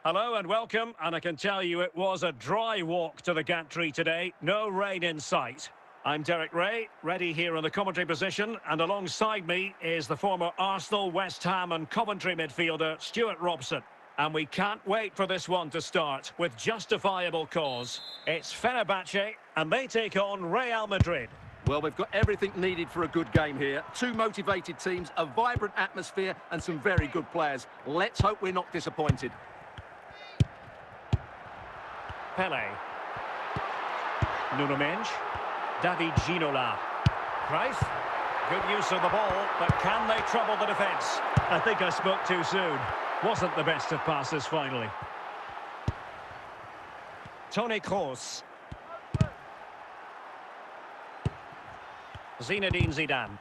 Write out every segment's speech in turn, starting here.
Hello and welcome, and I can tell you it was a dry walk to the gantry today, no rain in sight. I'm Derek Ray, ready here in the commentary position, and alongside me is the former Arsenal, West Ham and Coventry midfielder Stuart Robson. And we can't wait for this one to start, with justifiable cause. It's Fenerbahce, and they take on Real Madrid. Well, we've got everything needed for a good game here. Two motivated teams, a vibrant atmosphere and some very good players. Let's hope we're not disappointed. Pele. Nuno Mendes. David Ginola. Cruyff. Good use of the ball, but can they trouble the defence? I think I spoke too soon. Wasn't the best of passes finally. Toni Kroos. Zinedine Zidane.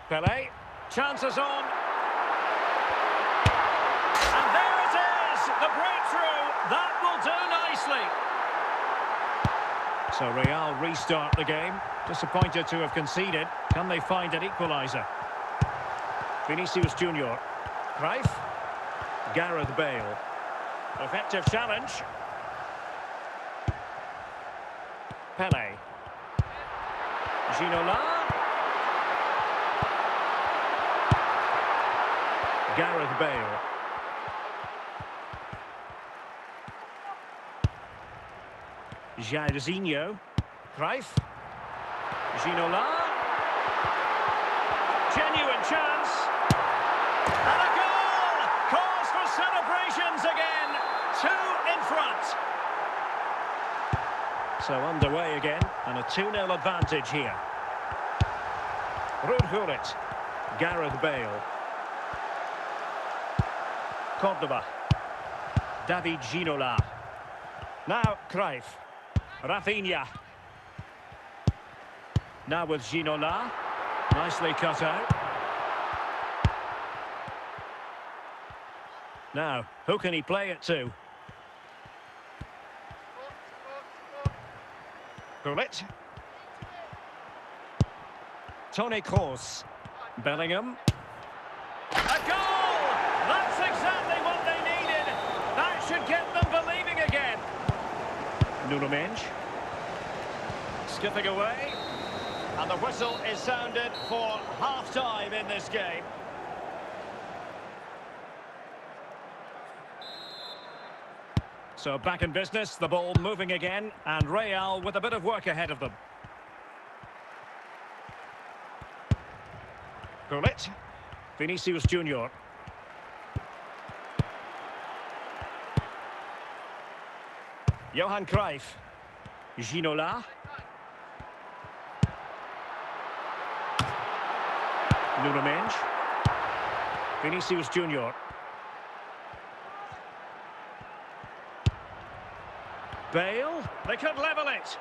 Pele. Chances on. And there it is! The breakthrough! That will do nicely. So Real restart the game. Disappointed to have conceded. Can they find an equaliser? Vinicius Junior. Cruyff. Gareth Bale. Effective challenge. Pele. Ginola. Gareth Bale. Jairzinho. Cruyff. Ginola. Genuine chance. And a goal! Cause for celebrations again. 2 in front. So underway again, and a 2-0 advantage here. Ruud Gullit. Gareth Bale. Cordoba. David Ginola. Now Cruyff. Rafinha. Now with Ginola. Nicely cut out. Now, who can he play it to? Gullit. Toni Kroos. Bellingham. A goal! That's exactly what they needed. That should get them believing again. Nuno Mendes. Skipping away. And the whistle is sounded for half-time in this game. So back in business, the ball moving again, and Real with a bit of work ahead of them. Gullit. Vinicius Junior. Johan Cruyff. Ginola. Nuno Mendes. Vinicius Junior. Bale, they could level it.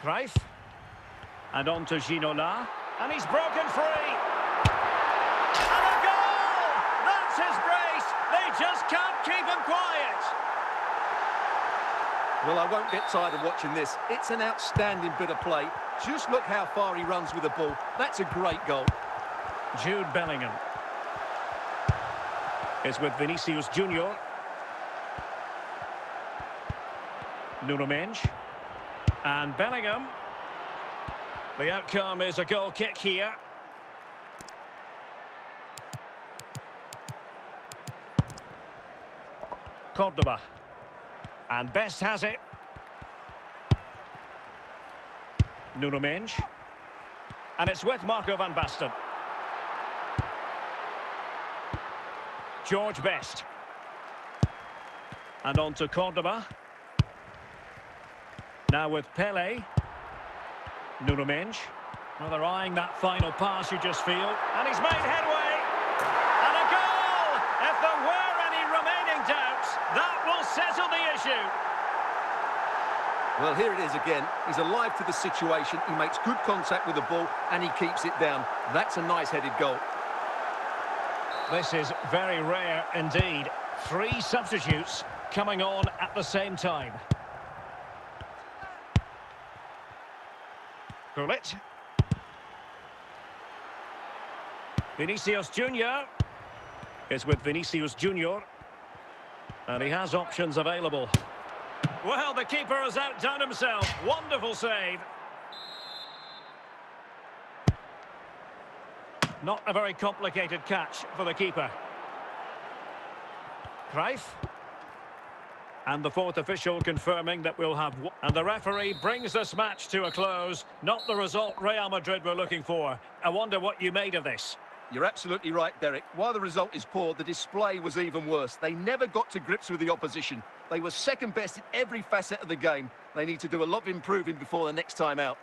Cruyff. And on to Ginola. And he's broken free. And a goal! That's his brace. They just can't keep him quiet. Well, I won't get tired of watching this. It's an outstanding bit of play. Just look how far he runs with the ball. That's a great goal. Jude Bellingham. Is with Vinicius Junior. Nuno Mendes. And Bellingham. The outcome is a goal kick here. Cordoba. And Best has it. Nuno Mendes. And it's with Marco van Basten. George Best. And on to Cordoba. Now with Pele. Nuno Mendes. Well, they're eyeing that final pass, you just feel. And he's made headway. And a goal! If there were any remaining doubts, that will settle the issue. Well, here it is again. He's alive to the situation. He makes good contact with the ball and he keeps it down. That's a nice headed goal. This is very rare indeed. 3 substitutes coming on at the same time. Gullit. Vinicius Junior is with Vinicius Junior. And he has options available. Well, the keeper has outdone himself. Wonderful save. Not a very complicated catch for the keeper. Cruyff. And the fourth official confirming that we'll have... And the referee brings this match to a close. Not the result Real Madrid were looking for. I wonder what you made of this. You're absolutely right, Derek. While the result is poor, the display was even worse. They never got to grips with the opposition. They were second best in every facet of the game. They need to do a lot of improving before the next time out.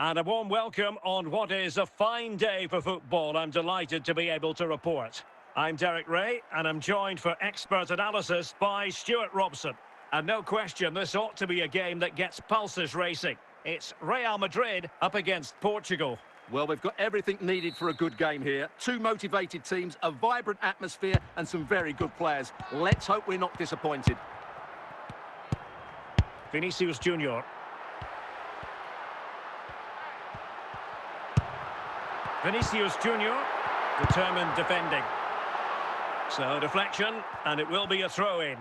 And a warm welcome on what is a fine day for football. I'm delighted to be able to report. I'm Derek Ray, and I'm joined for expert analysis by Stuart Robson. And no question, this ought to be a game that gets pulses racing. It's Real Madrid up against Portugal. Well, we've got everything needed for a good game here. Two motivated teams, a vibrant atmosphere, and some very good players. Let's hope we're not disappointed. Vinicius Junior. Vinicius Junior, determined defending. So deflection, and it will be a throw-in.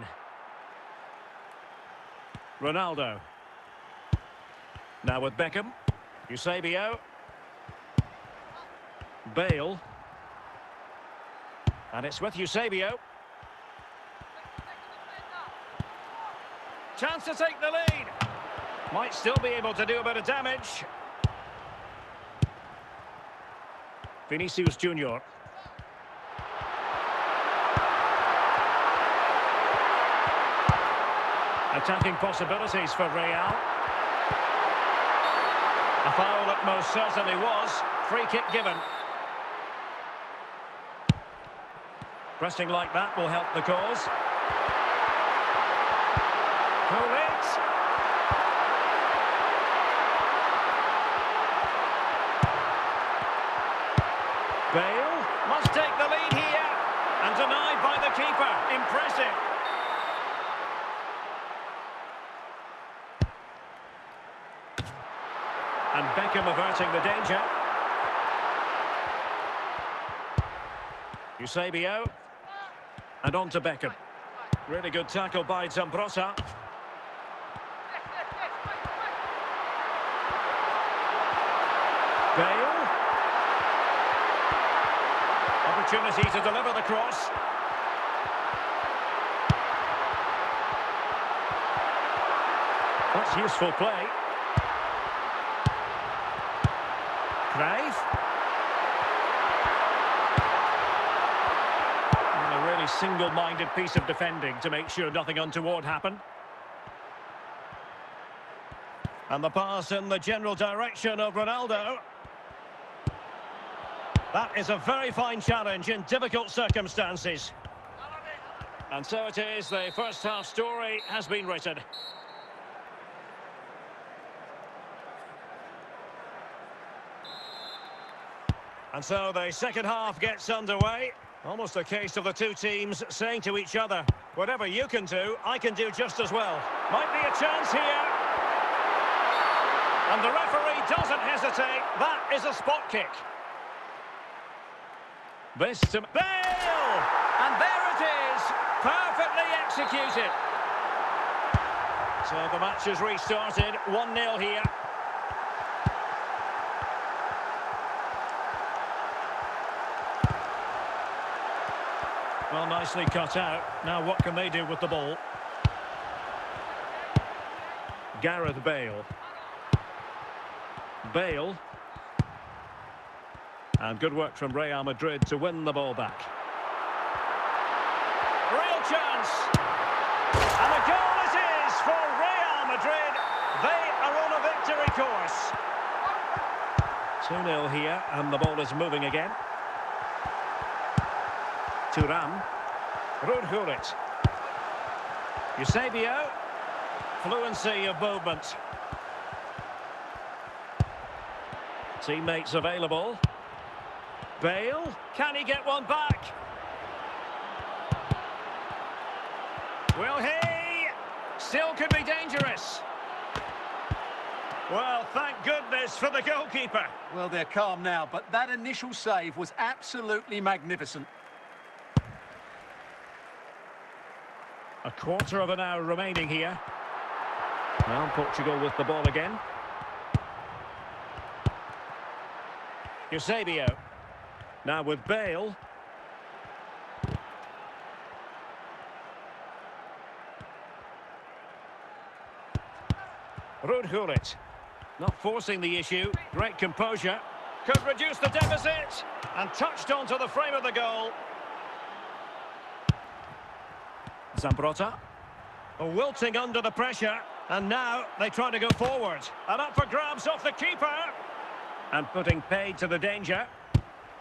Ronaldo. Now with Beckham. Eusebio. Bale. And it's with Eusebio. Chance to take the lead. Might still be able to do a bit of damage. Vinicius Junior. Attacking possibilities for Real. A foul it most certainly was. Free kick given. Pressing like that will help the cause. Pull it. Bale must take the lead here. And denied by the keeper. Impressive. And Beckham averting the danger. Eusebio. And on to Beckham. Really good tackle by Zambrotta. Bale. Opportunity to deliver the cross. That's useful play. Cruyff. And a really single-minded piece of defending to make sure nothing untoward happened. And the pass in the general direction of Ronaldo. That is a very fine challenge in difficult circumstances. And so it is, the first half story has been written. And so the second half gets underway. Almost a case of the two teams saying to each other, whatever you can do, I can do just as well. Might be a chance here. And the referee doesn't hesitate. That is a spot kick. This to Bale! And there it is, perfectly executed. So the match has restarted, 1-0 here. Well, nicely cut out. Now what can they do with the ball? Gareth Bale. Bale. And good work from Real Madrid to win the ball back. real chance. And a goal it is for Real Madrid. They are on a victory course. 2-0 here, and the ball is moving again. Thuram. Rudhulit. Eusebio. Fluency of movement. Teammates available. Bale. Can he get one back? Will he? Still could be dangerous. Well, thank goodness for the goalkeeper. Well, they're calm now, but that initial save was absolutely magnificent. A quarter of an hour remaining here. Well, Portugal with the ball again. Eusebio. Now with Bale. Rudhulit. Not forcing the issue. Great composure. Could reduce the deficit. And touched onto the frame of the goal. Zambrotta. Wilting under the pressure. And now they try to go forward. And up for grabs off the keeper. And putting paid to the danger.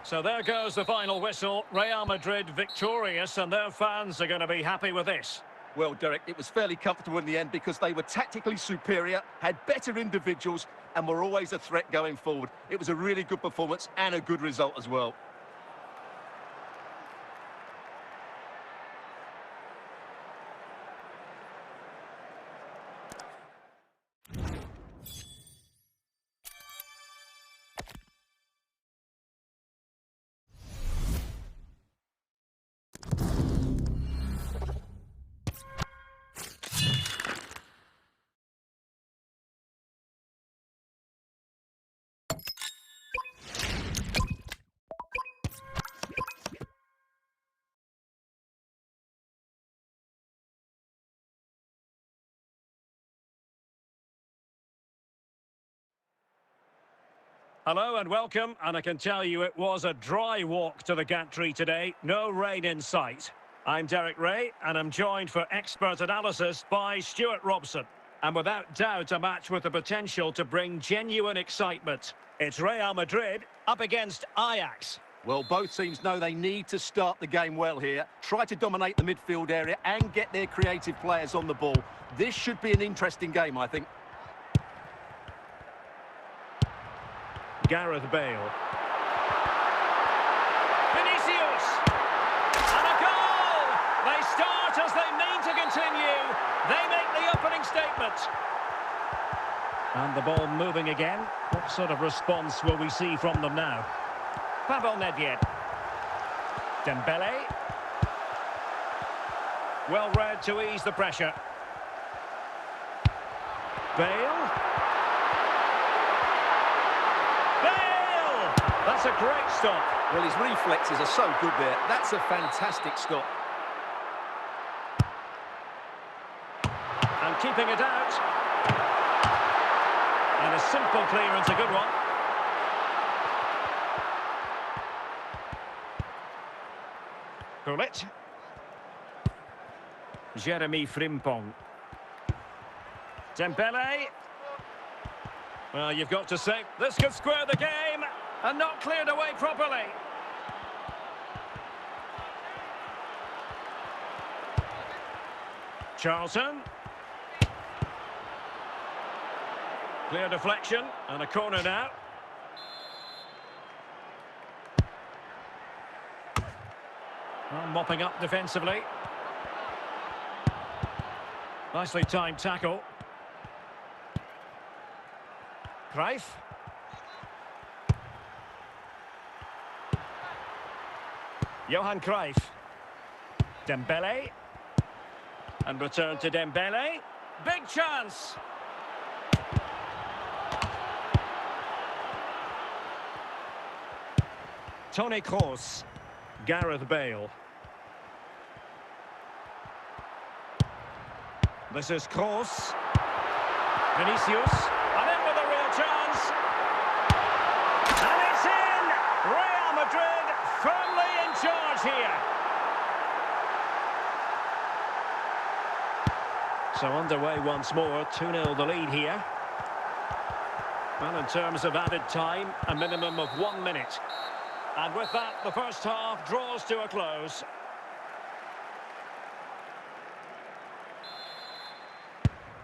So there goes the final whistle. Real Madrid victorious, and their fans are going to be happy with this. Well, Derek, it was fairly comfortable in the end because they were tactically superior, had better individuals, and were always a threat going forward. It was a really good performance and a good result as well. Hello and welcome, and I can tell you it was a dry walk to the gantry today. No rain in sight. I'm Derek Ray, and I'm joined for expert analysis by Stuart Robson. And without doubt, a match with the potential to bring genuine excitement. It's Real Madrid up against Ajax. Well, both teams know they need to start the game well here, try to dominate the midfield area and get their creative players on the ball. This should be an interesting game, I think. Gareth Bale. Vinicius! And a goal! They start as they mean to continue. They make the opening statement. And the ball moving again. What sort of response will we see from them now? Pavel Nedved. Dembele. Well read to ease the pressure. Bale. That's a great stop. Well, his reflexes are so good there. That's a fantastic stop. And keeping it out. And a simple clearance, a good one. Gullit. Jeremy Frimpong. Dembele. Well, you've got to say, this could square the game. And not cleared away properly. Charlton. Clear deflection and a corner now. Well, mopping up defensively. Nicely timed tackle. Cruyff. Johan Cruyff. Dembele. And return to Dembele. Big chance. Toni Kroos. Gareth Bale. This is Kroos. Vinicius. And in with a real chance. And it's in! Real Madrid firmly in charge here. So underway once more, 2-0 the lead here. Well, in terms of added time, a minimum of 1 minute. And with that, the first half draws to a close.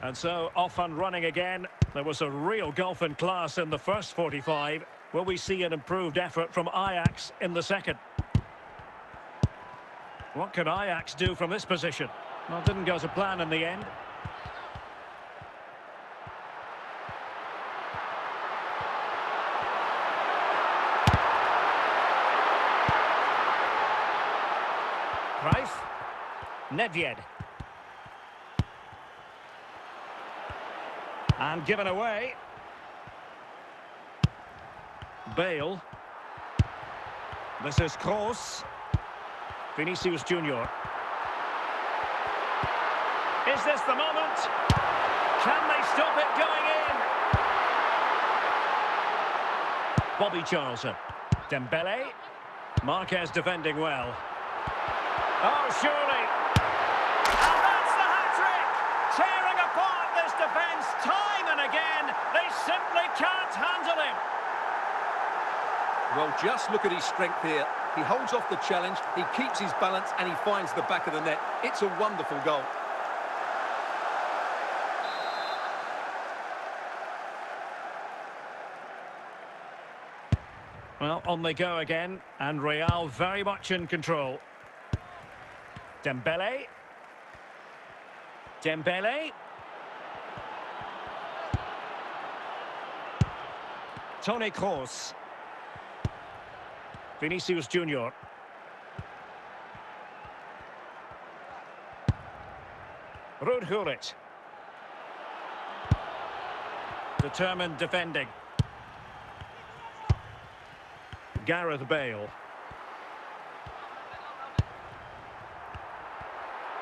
And so, off and running again. There was a real gulf in class in the first 45. Will we see an improved effort from Ajax in the second? What can Ajax do from this position? Well, it didn't go to plan in the end. Cruyff. Nedved. And given away. Bale. This is Kroos. Vinicius Junior. Is this the moment? Can they stop it going in? Bobby Charlton. Dembele. Marquez defending well. Oh, surely. And that's the hat-trick! Tearing apart this defence time and again. They simply can't handle him. Well, just look at his strength here. He holds off the challenge, he keeps his balance, and he finds the back of the net. It's a wonderful goal. Well, on they go again, and Real very much in control. Dembele. Dembele. Toni Kroos. Vinicius Junior. Ruud Gullit. Determined defending. Gareth Bale.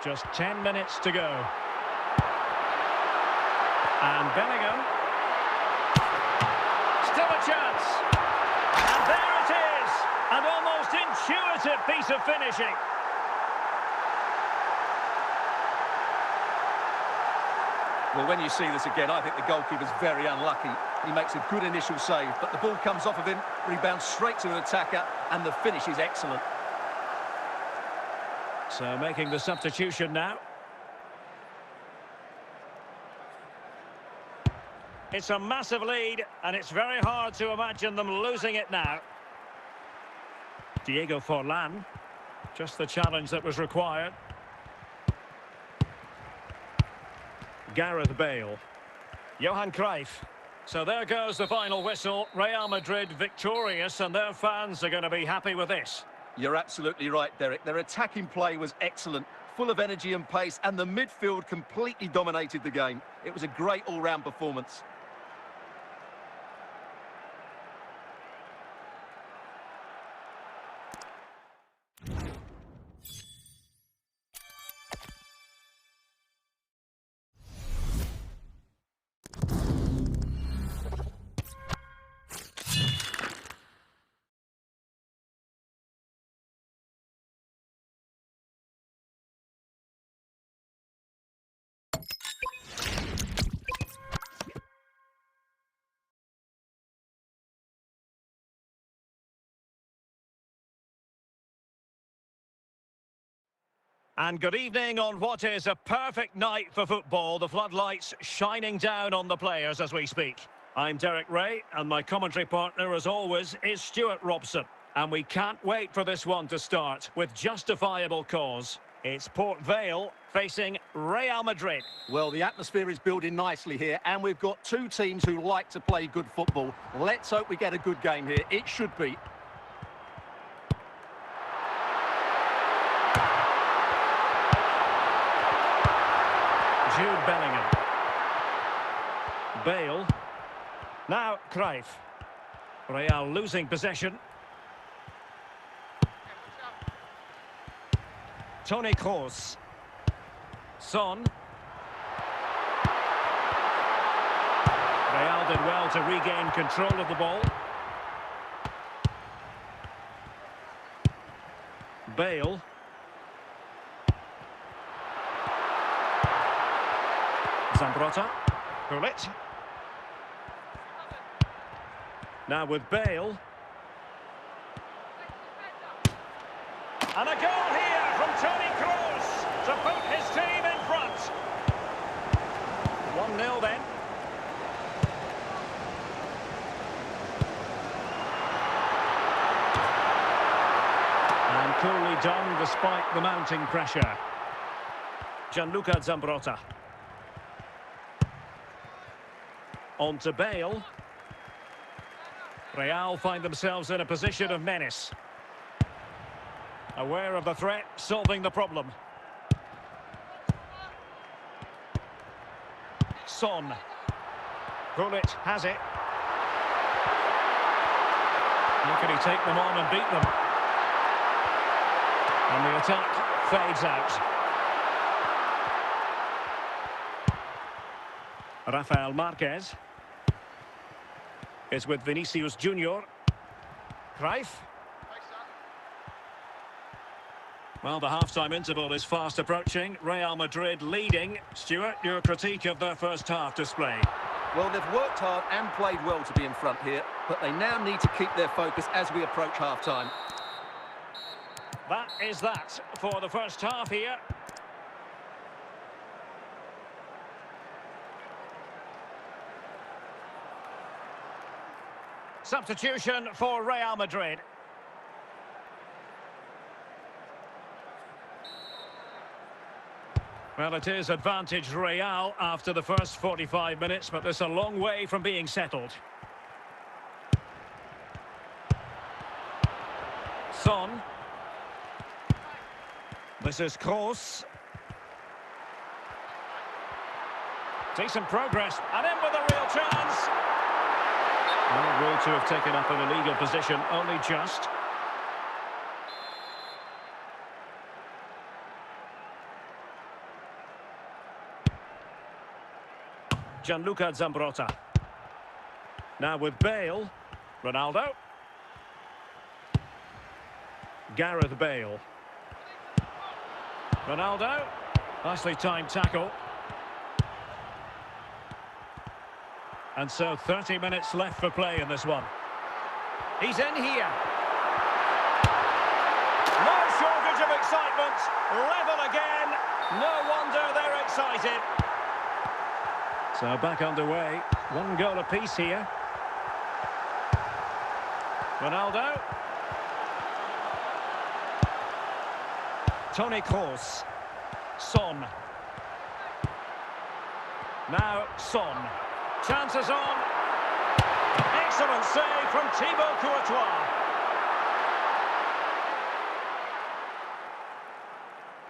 Just 10 minutes to go. And Bellingham. Still a chance. And there it is. An almost intuitive piece of finishing. Well, when you see this again, I think the goalkeeper's very unlucky. He makes a good initial save, but the ball comes off of him, rebounds straight to an attacker, and the finish is excellent. So making the substitution now. It's a massive lead, and it's very hard to imagine them losing it now. Diego Forlan. Just the challenge that was required. Gareth Bale. Johan Cruyff. So there goes the final whistle. Real Madrid victorious, and their fans are going to be happy with this. You're absolutely right, Derek. Their attacking play was excellent, full of energy and pace, and the midfield completely dominated the game. It was a great all-round performance. And good evening on what is a perfect night for football. The floodlights shining down on the players as we speak. I'm Derek Ray, and my commentary partner, as always, is Stuart Robson. And we can't wait for this one to start with justifiable cause. It's Port Vale facing Real Madrid. Well, the atmosphere is building nicely here, and we've got two teams who like to play good football. Let's hope we get a good game here. It should be. Jude Bellingham. Bale. Now Cruyff. Real losing possession. Toni Kroos. Son. Real did well to regain control of the ball. Zambrotta. Gullit. Now with Bale. And a goal here from Toni Kroos to put his team in front. 1-0 then. And coolly done despite the mounting pressure. Gianluca Zambrotta. On to Bale. Real find themselves in a position of menace. Aware of the threat, solving the problem. Son. Gullit has it. How can he take them on and beat them? And the attack fades out. Rafael Marquez is with Vinicius Junior. Cruyff. Well, the half-time interval is fast approaching. Real Madrid leading. Stuart, your critique of their first half display. Well, they've worked hard and played well to be in front here, but they now need to keep their focus as we approach half-time. That is that for the first half here. Substitution for Real Madrid. Well, it is advantage Real after the first 45 minutes, but there's a long way from being settled. Son. This is Kroos. Decent progress, and in with a real chance. Well, ruled to have taken up an illegal position, only just. Gianluca Zambrotta. Now with Bale. Ronaldo. Gareth Bale. Ronaldo. Nicely timed tackle. And so 30 minutes left for play in this one. He's in here. No shortage of excitement. Level again. No wonder they're excited. So back underway. One goal apiece here. Ronaldo. Toni Kroos. Son. Now Son. Chances on. Excellent save from Thibaut Courtois.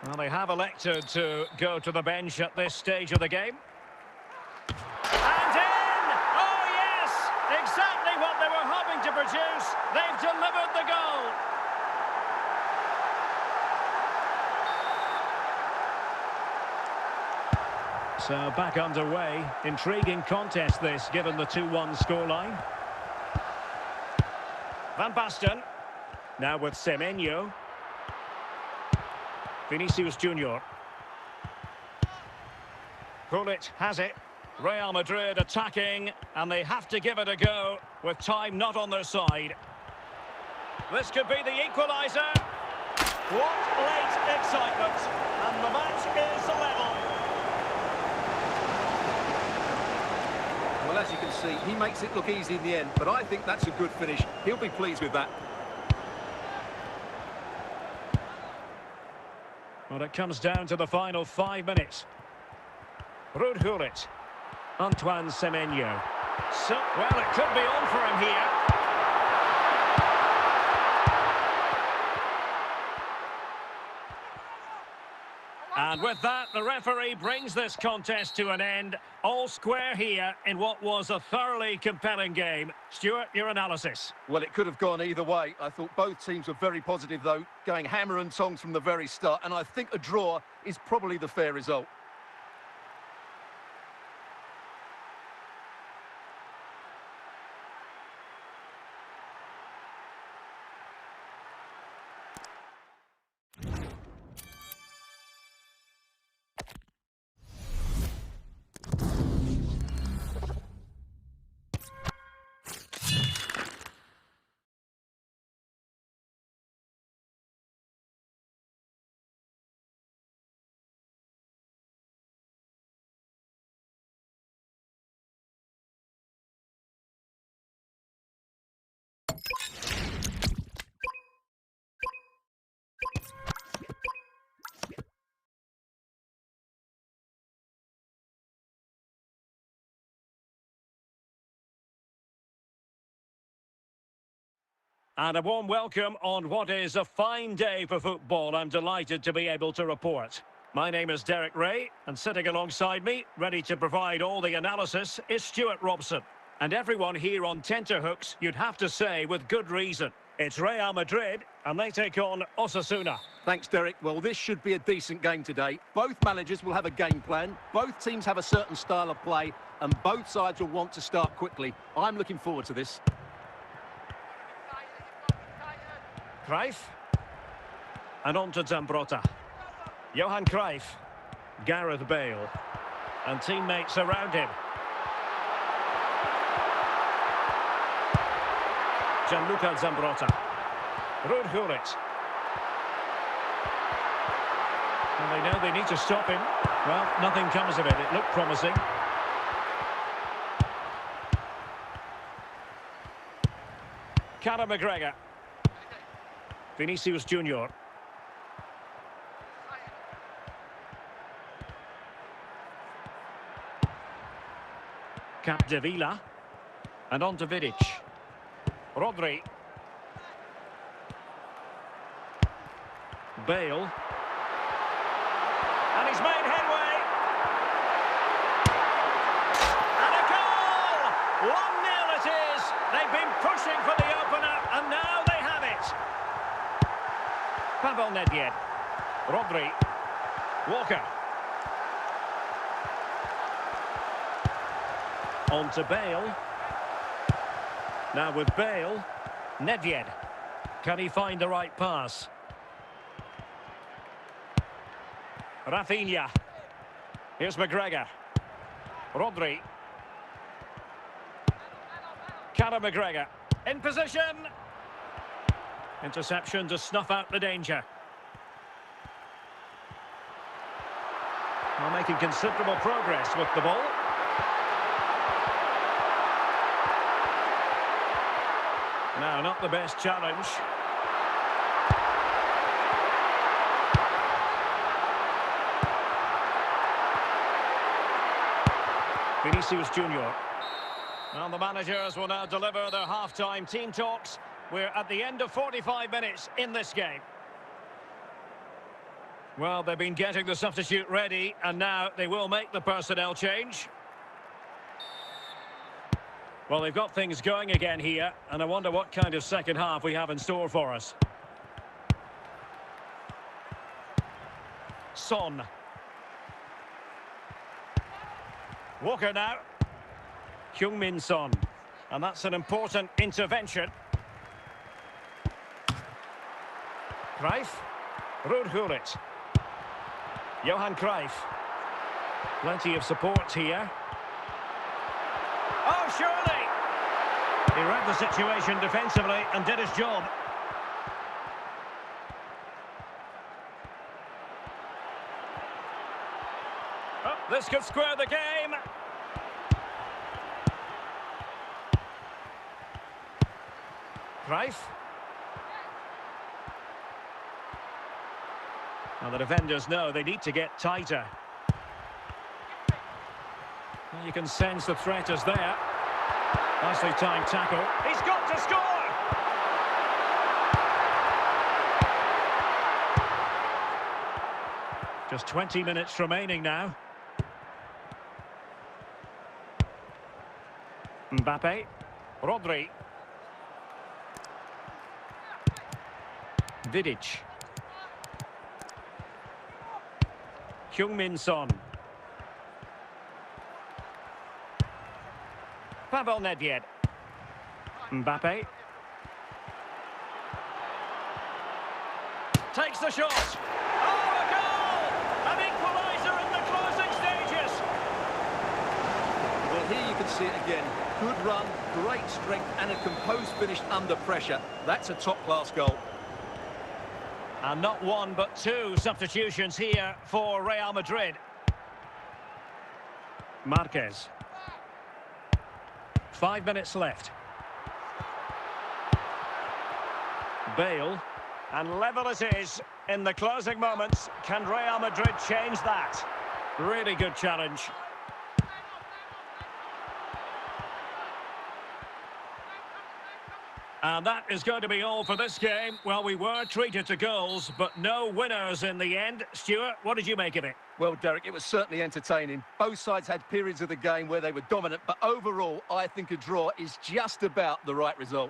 Well, they have elected to go to the bench at this stage of the game. And in! Oh, yes! Exactly what they were hoping to produce. They've delivered the goal. So back underway. Intriguing contest this, given the 2-1 scoreline. Van Basten. Now with Semenyo. Vinicius Junior. Gullit has it. Real Madrid attacking, and they have to give it a go with time not on their side. This could be the equaliser. What late excitement. And the match is level. Well, as you can see, he makes it look easy in the end, but I think that's a good finish. He'll be pleased with that. Well, it comes down to the final 5 minutes. Ruud Gullit. Antoine Semenyo. So, well, it could be on for him here. And with that, the referee brings this contest to an end. All square here in what was a thoroughly compelling game. Stuart, your analysis. Well, it could have gone either way. I thought both teams were very positive, though, going hammer and tongs from the very start. And I think a draw is probably the fair result. And a warm welcome on what is a fine day for football. I'm delighted to be able to report. My name is Derek Ray, and sitting alongside me, ready to provide all the analysis, is Stuart Robson. And everyone here on tenterhooks, you'd have to say with good reason. It's Real Madrid, and they take on Osasuna. Thanks, Derek. Well, this should be a decent game today. Both managers will have a game plan. Both teams have a certain style of play, and both sides will want to start quickly. I'm looking forward to this. Cruyff. And on to Zambrotta. Johan Cruyff. Gareth Bale. And teammates around him. Gianluca Zambrotta. Ruud Gullit. And they know they need to stop him. Well, nothing comes of it. It looked promising. Conor McGregor. Vinicius Junior. Capdevila. And on to Vidic. Rodri. Bale. And he's made headway. And a goal! 1-0 it is. They've been pushing for the opener, and now they have it. Pavel Nedved. Rodri. Walker. On to Bale. Now with Bale. Nedved. Can he find the right pass? Rafinha. Here's McGregor. Rodri. Conor McGregor. In position. Interception to snuff out the danger. Well, making considerable progress with the ball. No, not the best challenge. Vinicius Junior. And the managers will now deliver their half-time team talks. We're at the end of 45 minutes in this game. Well, they've been getting the substitute ready, and now they will make the personnel change. Well, they've got things going again here, and I wonder what kind of second half we have in store for us. Son. Walker now. Heung-min Son. And that's an important intervention. Cruyff. Ruud Gullit. Johan Cruyff. Plenty of support here. Oh, surely! He read the situation defensively and did his job. Oh, this could square the game. Cruyff. Now the defenders know they need to get tighter. Well, you can sense the threat is there. Nicely timed tackle. He's got to score! Just 20 minutes remaining now. Mbappe. Rodri. Vidic. Heung-min Son. Pavel Nedved. Mbappe. Takes the shot. Oh, a goal! An equaliser in the closing stages. Well, here you can see it again. Good run, great strength, and a composed finish under pressure. That's a top-class goal. And not one, but two substitutions here for Real Madrid. Marquez. 5 minutes left. Bale. And level it is in the closing moments. Can Real Madrid change that? Really good challenge. And that is going to be all for this game. Well, we were treated to goals, but no winners in the end. Stuart, what did you make of it? Well, Derek, it was certainly entertaining. Both sides had periods of the game where they were dominant, but overall, I think a draw is just about the right result.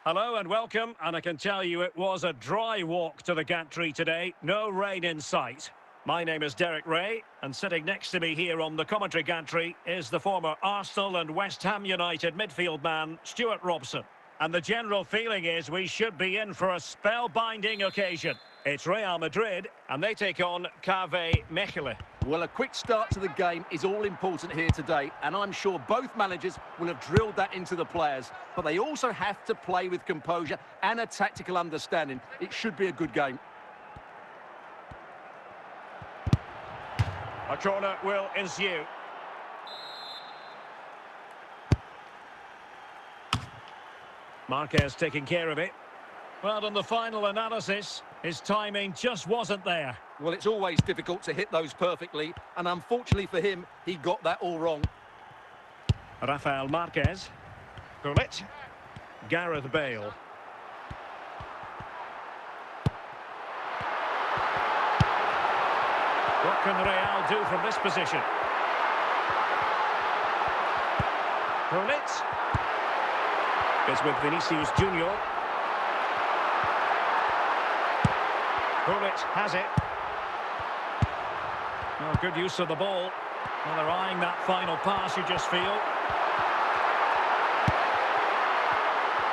Hello and welcome, and I can tell you it was a dry walk to the gantry today. No rain in sight. My name is Derek Ray, and sitting next to me here on the commentary gantry is the former Arsenal and West Ham United midfield man, Stuart Robson. And the general feeling is we should be in for a spellbinding occasion. It's Real Madrid, and they take on KV Mechelen. Well, a quick start to the game is all important here today, and I'm sure both managers will have drilled that into the players. But they also have to play with composure and a tactical understanding. It should be a good game. A corner will ensue. Marquez taking care of it. Well, in the final analysis, his timing just wasn't there. Well, it's always difficult to hit those perfectly, and unfortunately for him, he got that all wrong. Rafael Marquez. Gullit. Gareth Bale. What can Real do from this position? Gullit. It's with Vinicius Junior. Gullit has it. Well, good use of the ball. Well, they're eyeing that final pass, you just feel.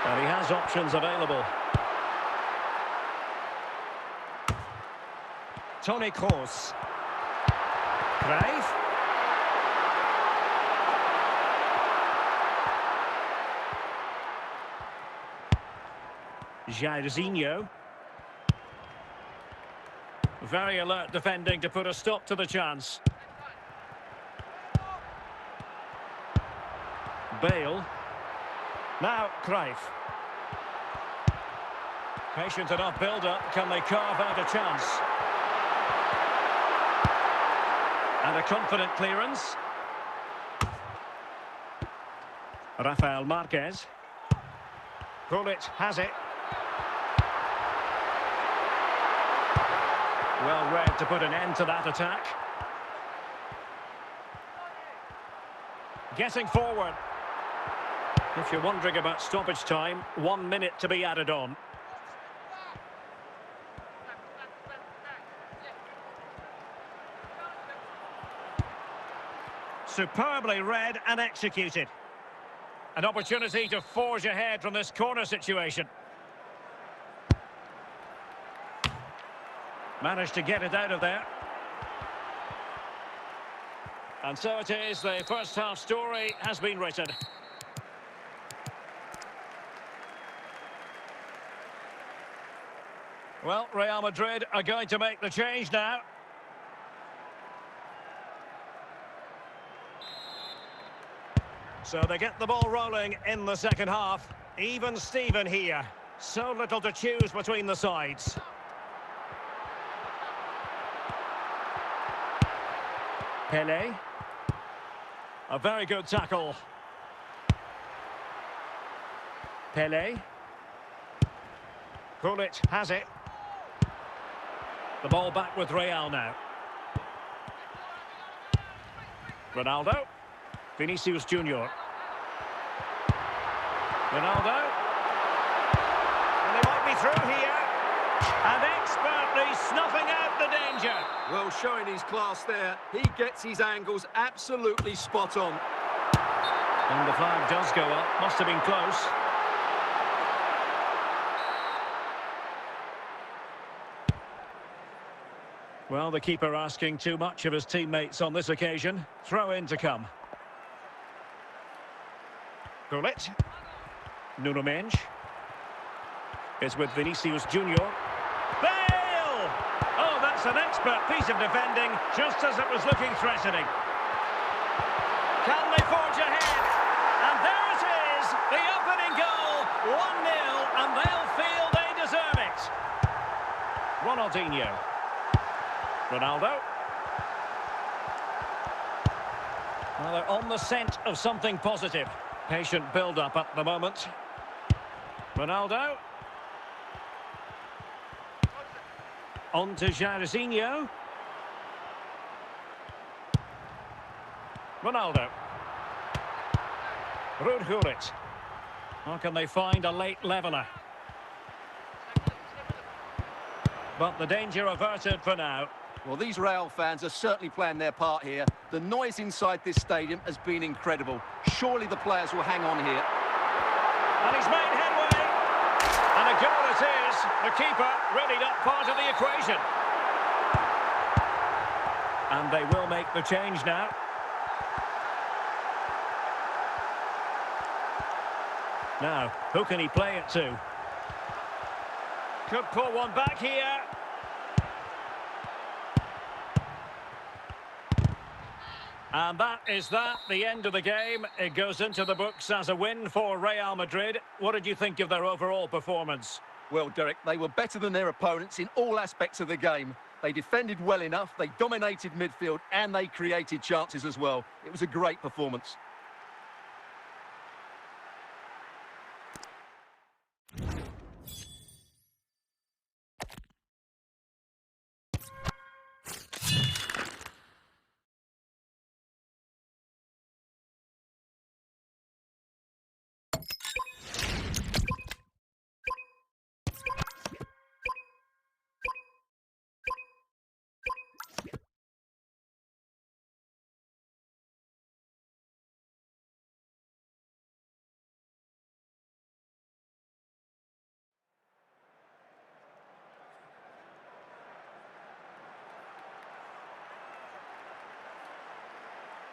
And he has options available. Toni Kroos. Cruijff. Jairzinho. Very alert defending to put a stop to the chance. Bale. Now Cruijff. Patient enough build-up. Can they carve out a chance? And a confident clearance. Rafael Marquez. Gullit has it. Well read to put an end to that attack. Getting forward. If you're wondering about stoppage time, 1 minute to be added on. Superbly read and executed. An opportunity to forge ahead from this corner situation. Managed to get it out of there. And so it is, the first half story has been written. Well, Real Madrid are going to make the change now. So they get the ball rolling in the second half. Even Steven here. So little to choose between the sides. Pele. A very good tackle. Pele. Gullit has it. The ball back with Real now. Ronaldo. Vinicius Junior. Ronaldo. through here. And expertly snuffing out the danger. Well, showing his class there. He gets his angles absolutely spot on. And the flag does go up. Must have been close. Well, the keeper asking too much of his teammates on this occasion. Throw in to come. Gullit. Nuno Mendes. It's with Vinicius Junior. Bale! Oh, that's an expert piece of defending, just as it was looking threatening. Can they forge ahead? And there it is, the opening goal, 1-0, and they'll feel they deserve it. Ronaldinho. Ronaldo. Well, they're on the scent of something positive. Patient build-up at the moment. Ronaldo. On to Jairzinho. Ronaldo. Rudhulit. How can they find a late leveller? But the danger averted for now. Well, these Real fans are certainly playing their part here. The noise inside this stadium has been incredible. Surely the players will hang on here. And he's made headway. And a goal it is. The keeper really not part of the equation. And they will make the change now. Now, who can he play it to? Could pull one back here. And that is the end of the game. It goes into the books as a win for Real Madrid. What did you think of their overall performance? Well, Derek, they were better than their opponents in all aspects of the game. They defended well enough, they dominated midfield, and they created chances as well. It was a great performance.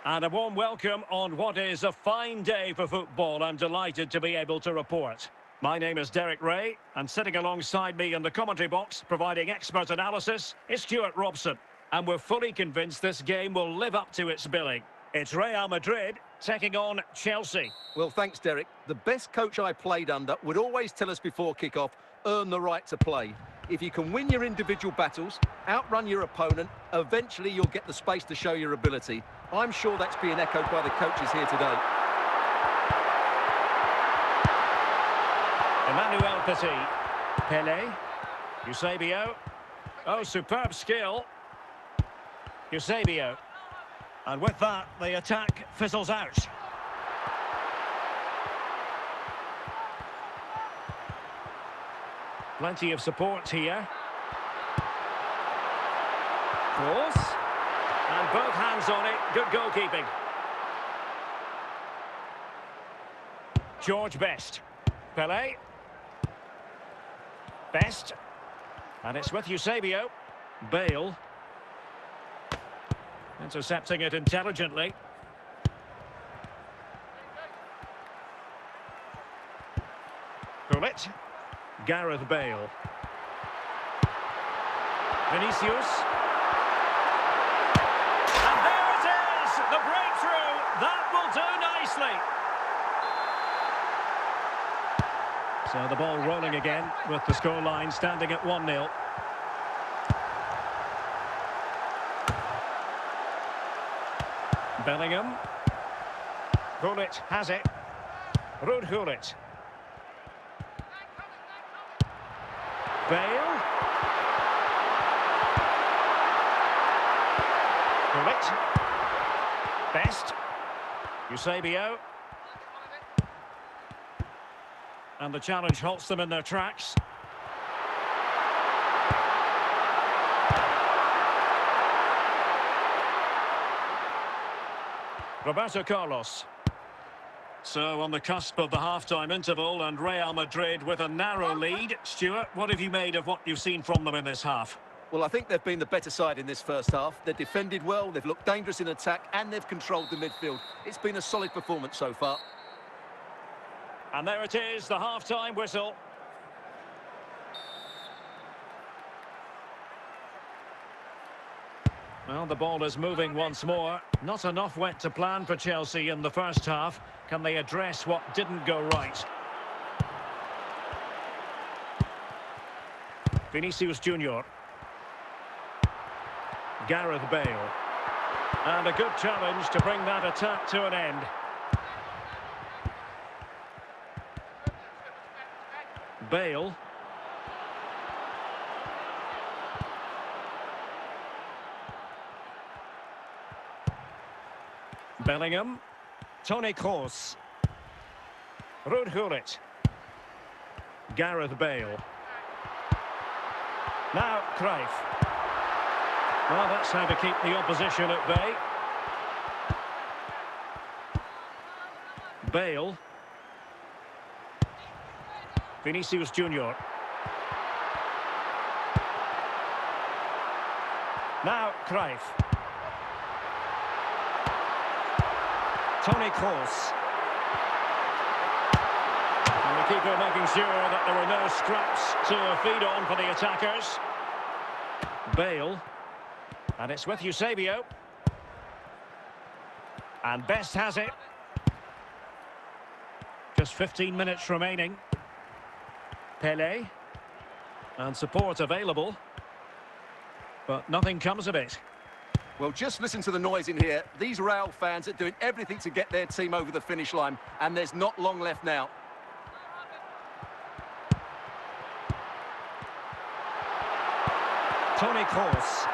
And a warm welcome on what is a fine day for football. I'm delighted to be able to report. My name is Derek Ray, and sitting alongside me in the commentary box, providing expert analysis, is Stuart Robson. And we're fully convinced this game will live up to its billing. It's Real Madrid taking on Chelsea. Well, thanks, Derek. The best coach I played under would always tell us before kick-off, earn the right to play. If you can win your individual battles, outrun your opponent, eventually you'll get the space to show your ability. I'm sure that's being echoed by the coaches here today. Emmanuel Petit. Pele. Eusebio. Oh, superb skill. Eusebio. And with that, the attack fizzles out. Plenty of support here. Cross. And both hands on it. Good goalkeeping. George Best. Pele. Best. And it's with Eusebio. Bale. Intercepting it intelligently. Gullit. Gareth Bale. Vinicius. And there it is! The breakthrough! That will do nicely. So the ball rolling again with the scoreline standing at 1-0. Bellingham. Gullit has it. Rudhulit. Bale. Gullit. Best. Eusebio. And the challenge halts them in their tracks. Roberto Carlos. So on the cusp of the half-time interval and Real Madrid with a narrow lead. Stuart, what have you made of what you've seen from them in this half? Well, I think they've been the better side in this first half. They've defended well, they've looked dangerous in attack, and they've controlled the midfield. It's been a solid performance so far. And there it is, the half-time whistle. Well, the ball is moving once more. Not enough went to plan for Chelsea in the first half. Can they address what didn't go right? Vinicius Junior. Gareth Bale. And a good challenge to bring that attack to an end. Bale. Bellingham. Toni Kroos. Ruud Gullit. Gareth Bale. Now Cruyff. Well, that's how to keep the opposition at bay. Bale. Vinicius Junior. Now Cruyff. Toni Kroos. And the keeper making sure that there were no scraps to feed on for the attackers. Bale. And it's with Eusebio. And Best has it. Just 15 minutes remaining. Pelé. And support available. But nothing comes of it. Well, just listen to the noise in here. These Real fans are doing everything to get their team over the finish line, and there's not long left now. Toni Kroos.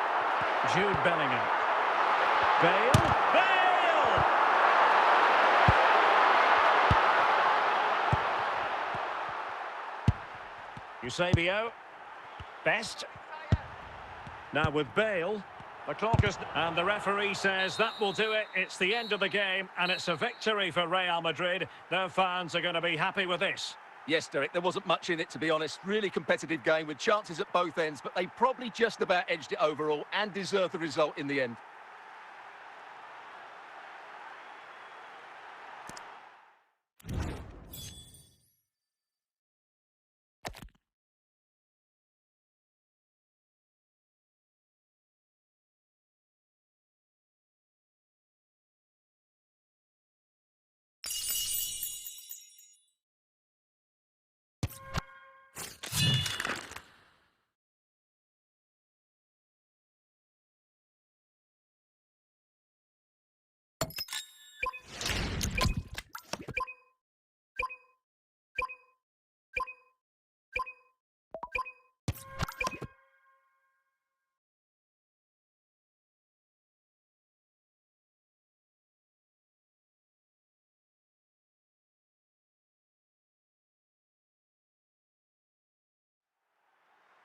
Jude Bellingham. Bale. Bale! Eusebio. Best. Now with Bale. The clock is... And the referee says that will do it. It's the end of the game, and it's a victory for Real Madrid. Their fans are going to be happy with this. Yes, Derek, there wasn't much in it, to be honest. Really competitive game with chances at both ends, but they probably just about edged it overall and deserved the result in the end.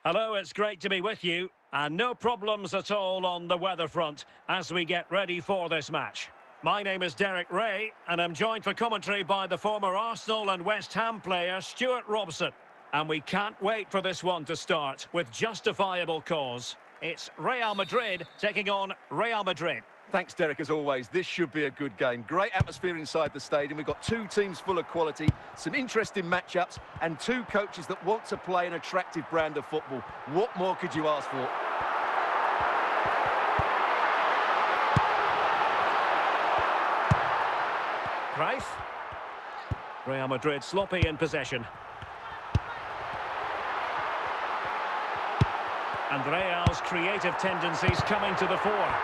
Hello, it's great to be with you, and no problems at all on the weather front as we get ready for this match. My name is Derek Ray, and I'm joined for commentary by the former Arsenal and West Ham player Stuart Robson. And we can't wait for this one to start with justifiable cause. It's Real Madrid taking on Real Madrid. Thanks, Derek, as always. This should be a good game. Great atmosphere inside the stadium. We've got two teams full of quality, some interesting matchups, and two coaches that want to play an attractive brand of football. What more could you ask for? Cruyff. Real Madrid sloppy in possession. And Real's creative tendencies coming to the fore.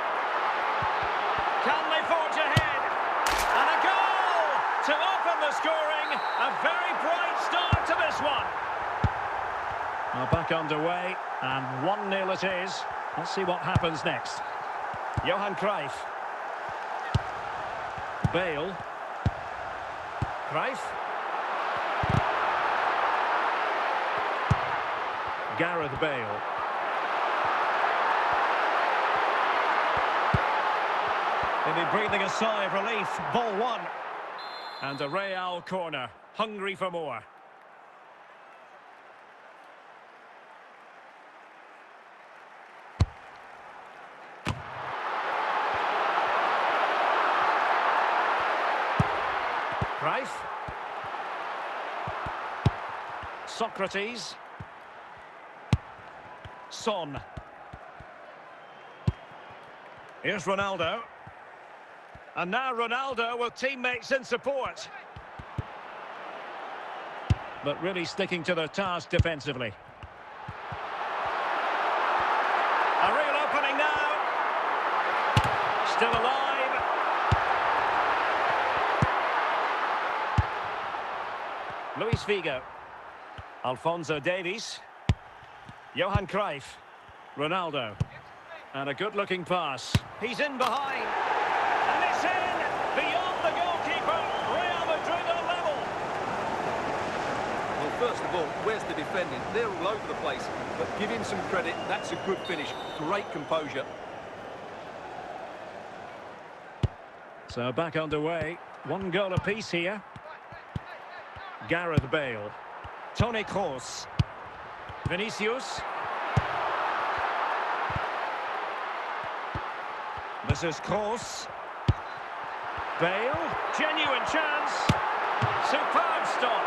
Can they forge ahead? And a goal to open the scoring. A very bright start to this one. Now back underway, and 1-0 it is. Let's see what happens next. Johan Cruyff. Bale. Cruyff. Gareth Bale. He'll be breathing a sigh of relief. Ball one. And a Real corner. Hungry for more. Cruyff. Socrates. Son. Here's Ronaldo. And now Ronaldo with teammates in support. But really sticking to their task defensively. A real opening now. Still alive. Luis Figo. Alphonso Davies. Johan Cruyff. Ronaldo. And a good-looking pass. He's in behind. And it's in! Beyond the goalkeeper. Real Madrid are level. Well, first of all, where's the defending? They're all over the place. But give him some credit. That's a good finish. Great composure. So back underway. One goal apiece here. Gareth Bale. Toni Kroos. Vinicius. This is Kroos. Bale. Genuine chance. Superb stop.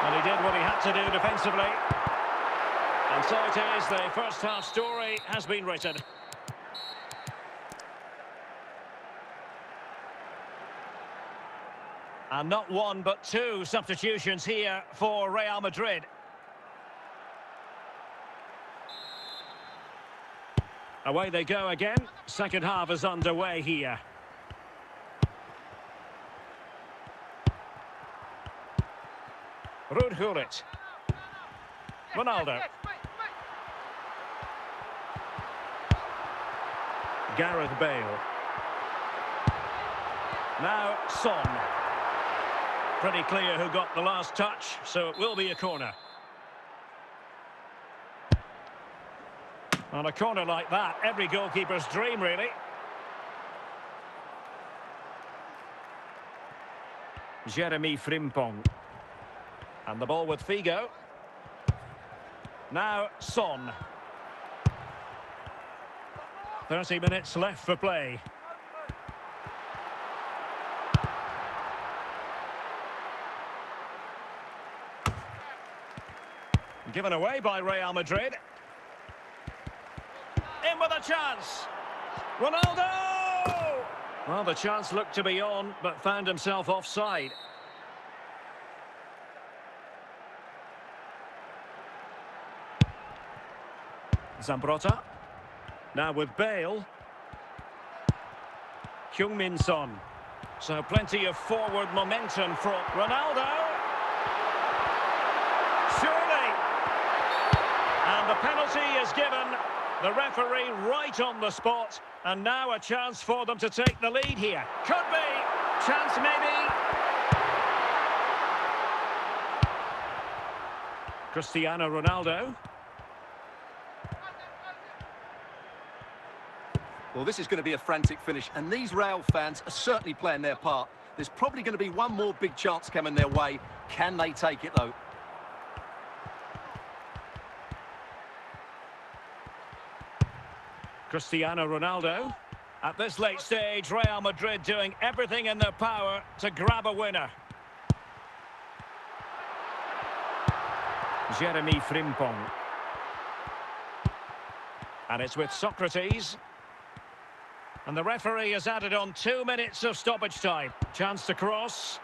And he did what he had to do defensively. And so it is, the first half story has been written. And not one but two substitutions here for Real Madrid. Away they go again. Second half is underway here. Ruud Gullit. Ronaldo. Gareth Bale. Now Son. Pretty clear who got the last touch, so it will be a corner. On a corner like that, every goalkeeper's dream, really. Jeremy Frimpong. And the ball with Figo. Now Son. 30 minutes left for play. Given away by Real Madrid. In with a chance. Ronaldo! Well, the chance looked to be on, but found himself offside. Zambrotta. Now with Bale. Heung-min Son. So plenty of forward momentum for Ronaldo. Surely. And the penalty is given. The referee right on the spot. And now a chance for them to take the lead here. Could be. Chance maybe. Cristiano Ronaldo. Well, this is going to be a frantic finish, and these Real fans are certainly playing their part. There's probably going to be one more big chance coming their way. Can they take it, though? Cristiano Ronaldo. At this late stage, Real Madrid doing everything in their power to grab a winner. Jeremy Frimpong. And it's with Socrates. And the referee has added on 2 minutes of stoppage time. Chance to cross.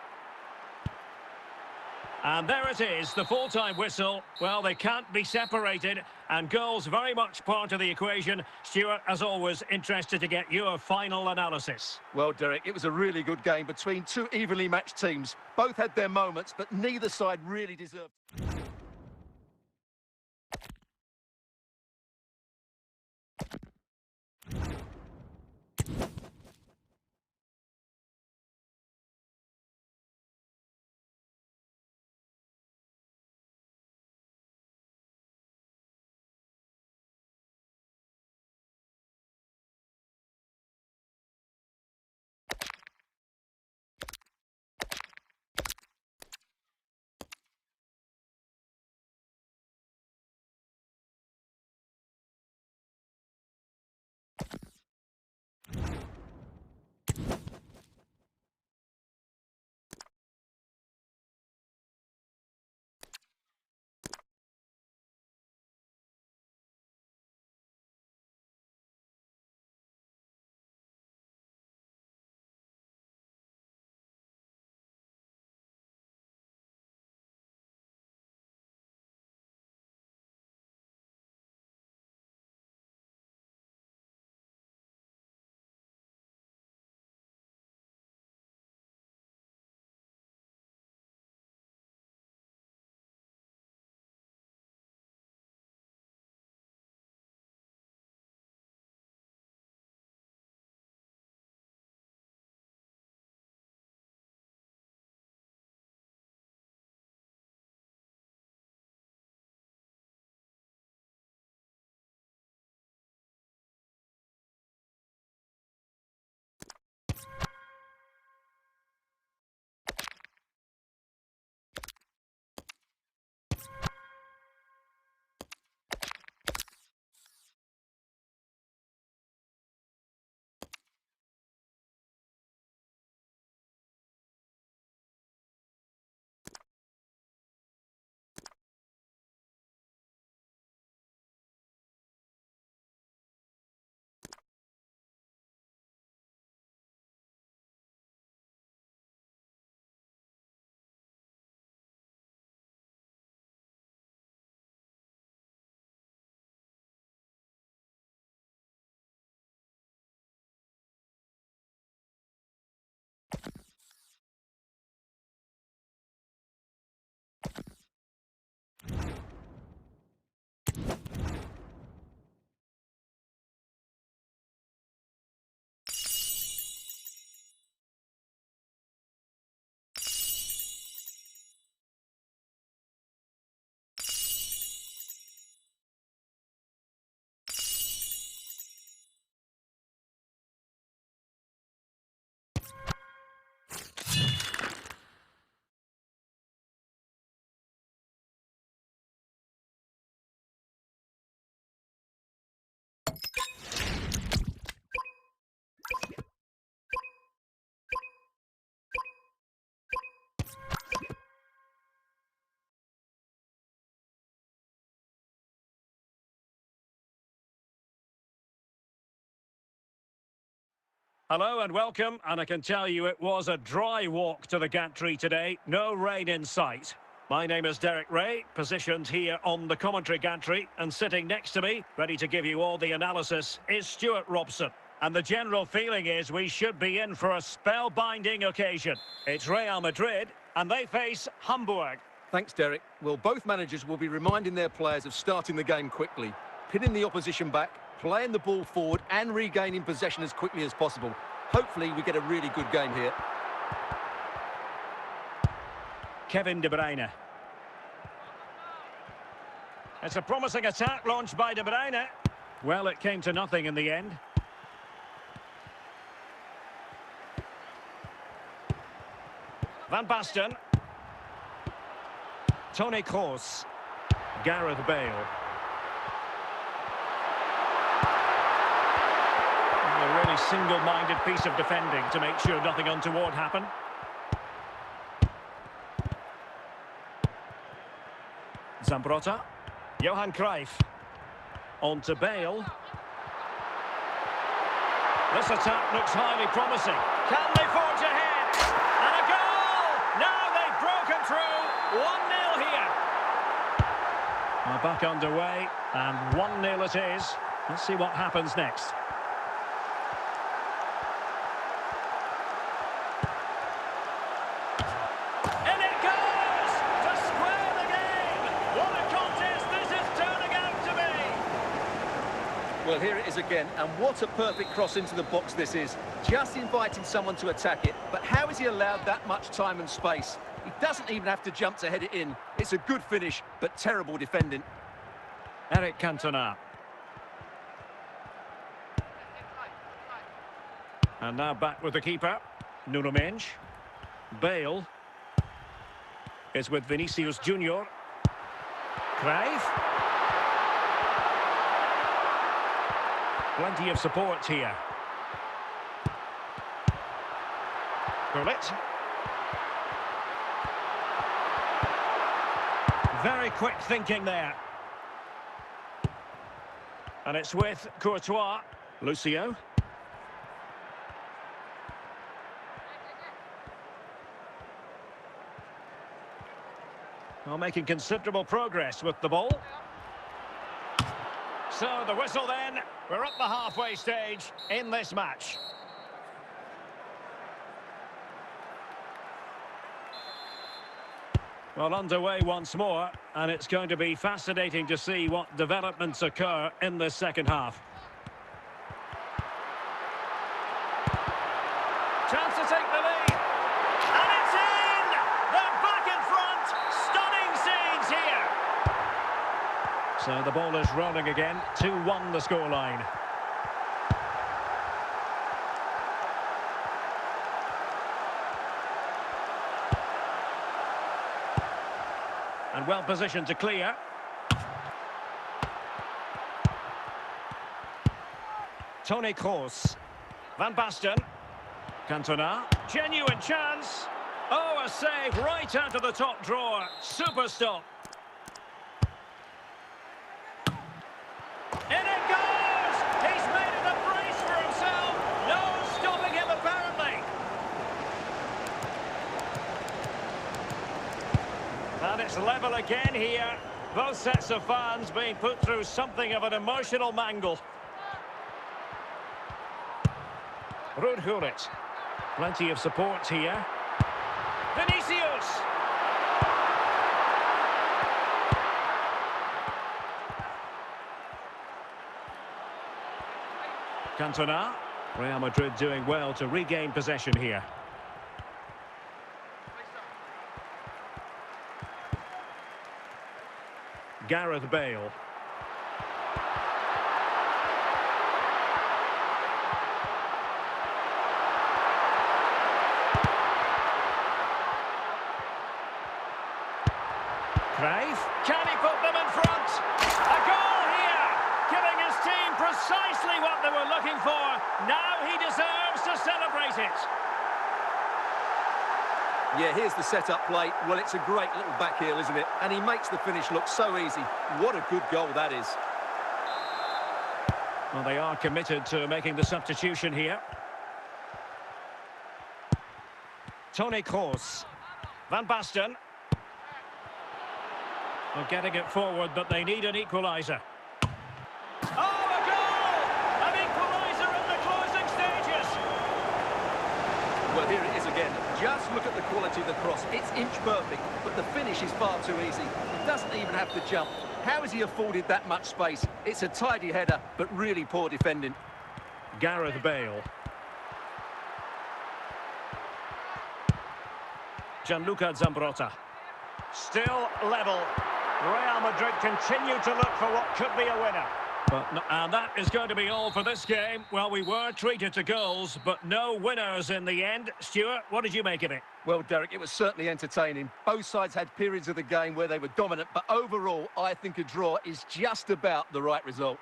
And there it is, the full-time whistle. Well, they can't be separated, and goals very much part of the equation. Stuart, as always, interested to get your final analysis. Well, Derek, it was a really good game between two evenly matched teams. Both had their moments, but neither side really deserved. Hello and welcome, and I can tell you it was a dry walk to the gantry today, no rain in sight. My name is Derek Ray, positioned here on the commentary gantry, and sitting next to me, ready to give you all the analysis, is Stuart Robson. And the general feeling is we should be in for a spellbinding occasion. It's Real Madrid, and they face Hamburg. Thanks, Derek. Well, both managers will be reminding their players of starting the game quickly, pinning the opposition back, playing the ball forward and regaining possession as quickly as possible. Hopefully we get a really good game here. Kevin De Bruyne. It's a promising attack launched by De Bruyne. Well, it came to nothing in the end. Van Basten. Toni Kroos. Gareth Bale. A really single-minded piece of defending to make sure nothing untoward happened. Zambrotta. Johan Cruyff. On to Bale. This attack looks highly promising. Can they forge ahead? And a goal! Now they've broken through. 1-0 here. We're back underway, and 1-0 it is. Let's see what happens next. Well, here it is again, and what a perfect cross into the box this is. Just inviting someone to attack it, but how is he allowed that much time and space? He doesn't even have to jump to head it in. It's a good finish, but terrible defending. Eric Cantona. And now back with the keeper, Nuno Mendes. Bale is with Vinicius Junior. Cruyff. Plenty of support here. Gullit. Very quick thinking there. And it's with Courtois. Lucio. Well, making considerable progress with the ball. So the whistle then, we're up the halfway stage in this match. Well, underway once more, and it's going to be fascinating to see what developments occur in this second half. Chance to take the lead, and it's in! They're back in front! Stunning scenes here! So the ball is rolling again, 2-1 the scoreline. And well positioned to clear. Toni Kroos. Van Basten. Cantona. Genuine chance. Oh, a save right out of the top drawer. Super stop. In it goes! He's made it a brace for himself. No stopping him, apparently. And it's level again here. Both sets of fans being put through something of an emotional mangle. Ruud Gullit. Plenty of support here. Vinicius! Cantona. Real Madrid doing well to regain possession here. Gareth Bale. Cruyff. Can he put them in front? A goal here, giving his team precisely what they were looking for. Now he deserves to celebrate it. Yeah, here's the set-up play. Well, it's a great little back heel, isn't it? And he makes the finish look so easy. What a good goal that is. Well, they are committed to making the substitution here. Toni Kroos. Van Basten. Well, getting it forward, but they need an equaliser. Oh, a goal! An equaliser in the closing stages. Well, here it is again. Just look at the quality of the cross. It's inch perfect, but the finish is far too easy. He doesn't even have to jump. How has he afforded that much space? It's a tidy header, but really poor defending. Gareth Bale. Gianluca Zambrotta. Still level. Real Madrid continue to look for what could be a winner. And that is going to be all for this game. Well, we were treated to goals, but no winners in the end. Stuart, what did you make of it? Well, Derek, it was certainly entertaining. Both sides had periods of the game where they were dominant, but overall, I think a draw is just about the right result.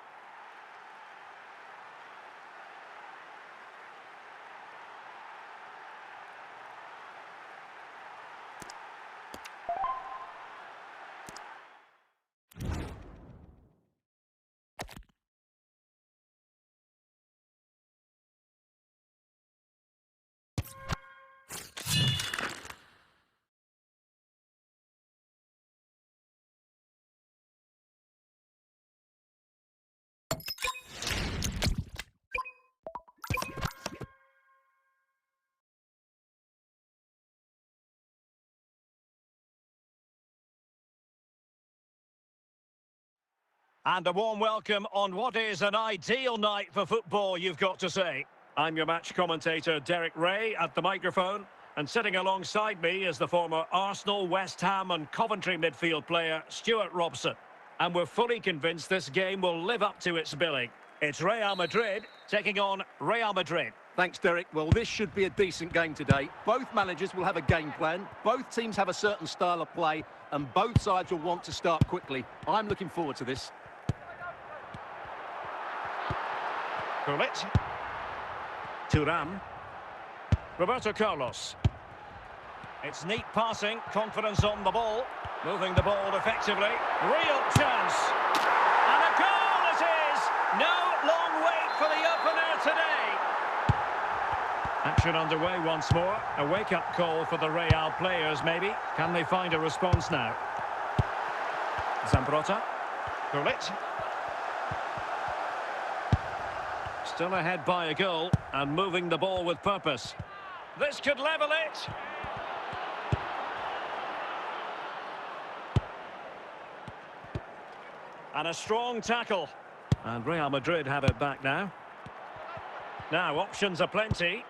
And a warm welcome on what is an ideal night for football, you've got to say. I'm your match commentator, Derek Ray, at the microphone. And sitting alongside me is the former Arsenal, West Ham and Coventry midfield player, Stuart Robson. And we're fully convinced this game will live up to its billing. It's Real Madrid taking on Real Madrid. Thanks, Derek. Well, this should be a decent game today. Both managers will have a game plan. Both teams have a certain style of play. And both sides will want to start quickly. I'm looking forward to this. Gullit. Thuram. Roberto Carlos. It's neat passing, confidence on the ball. Moving the ball effectively. Real chance. And a goal it is! No long wait for the opener today. Action underway once more. A wake-up call for the Real players, maybe. Can they find a response now? Zambrotta. Gullit. Still ahead by a goal and moving the ball with purpose. This could level it. And a strong tackle. And Real Madrid have it back now. Now, options are plenty.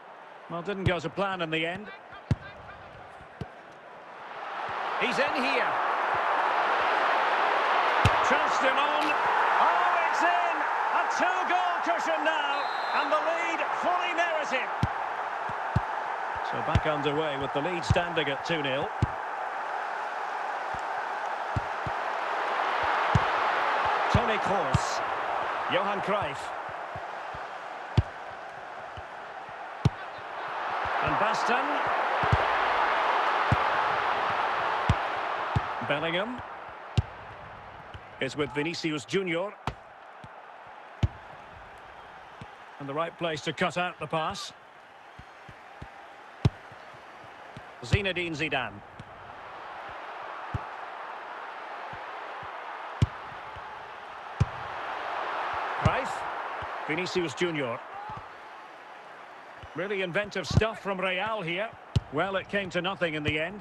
Well, didn't go to plan in the end. He's in here. Trounced him on. Oh, it's in! A two-goal cushion now, and the lead fully merited. So back underway with the lead standing at 2-0. Toni Kroos. Johan Cruyff. Van Basten. Bellingham. Is with Vinicius Junior. And the right place to cut out the pass. Zinedine Zidane. Cruyff. Vinicius Junior. Really inventive stuff from Real here. Well, it came to nothing in the end.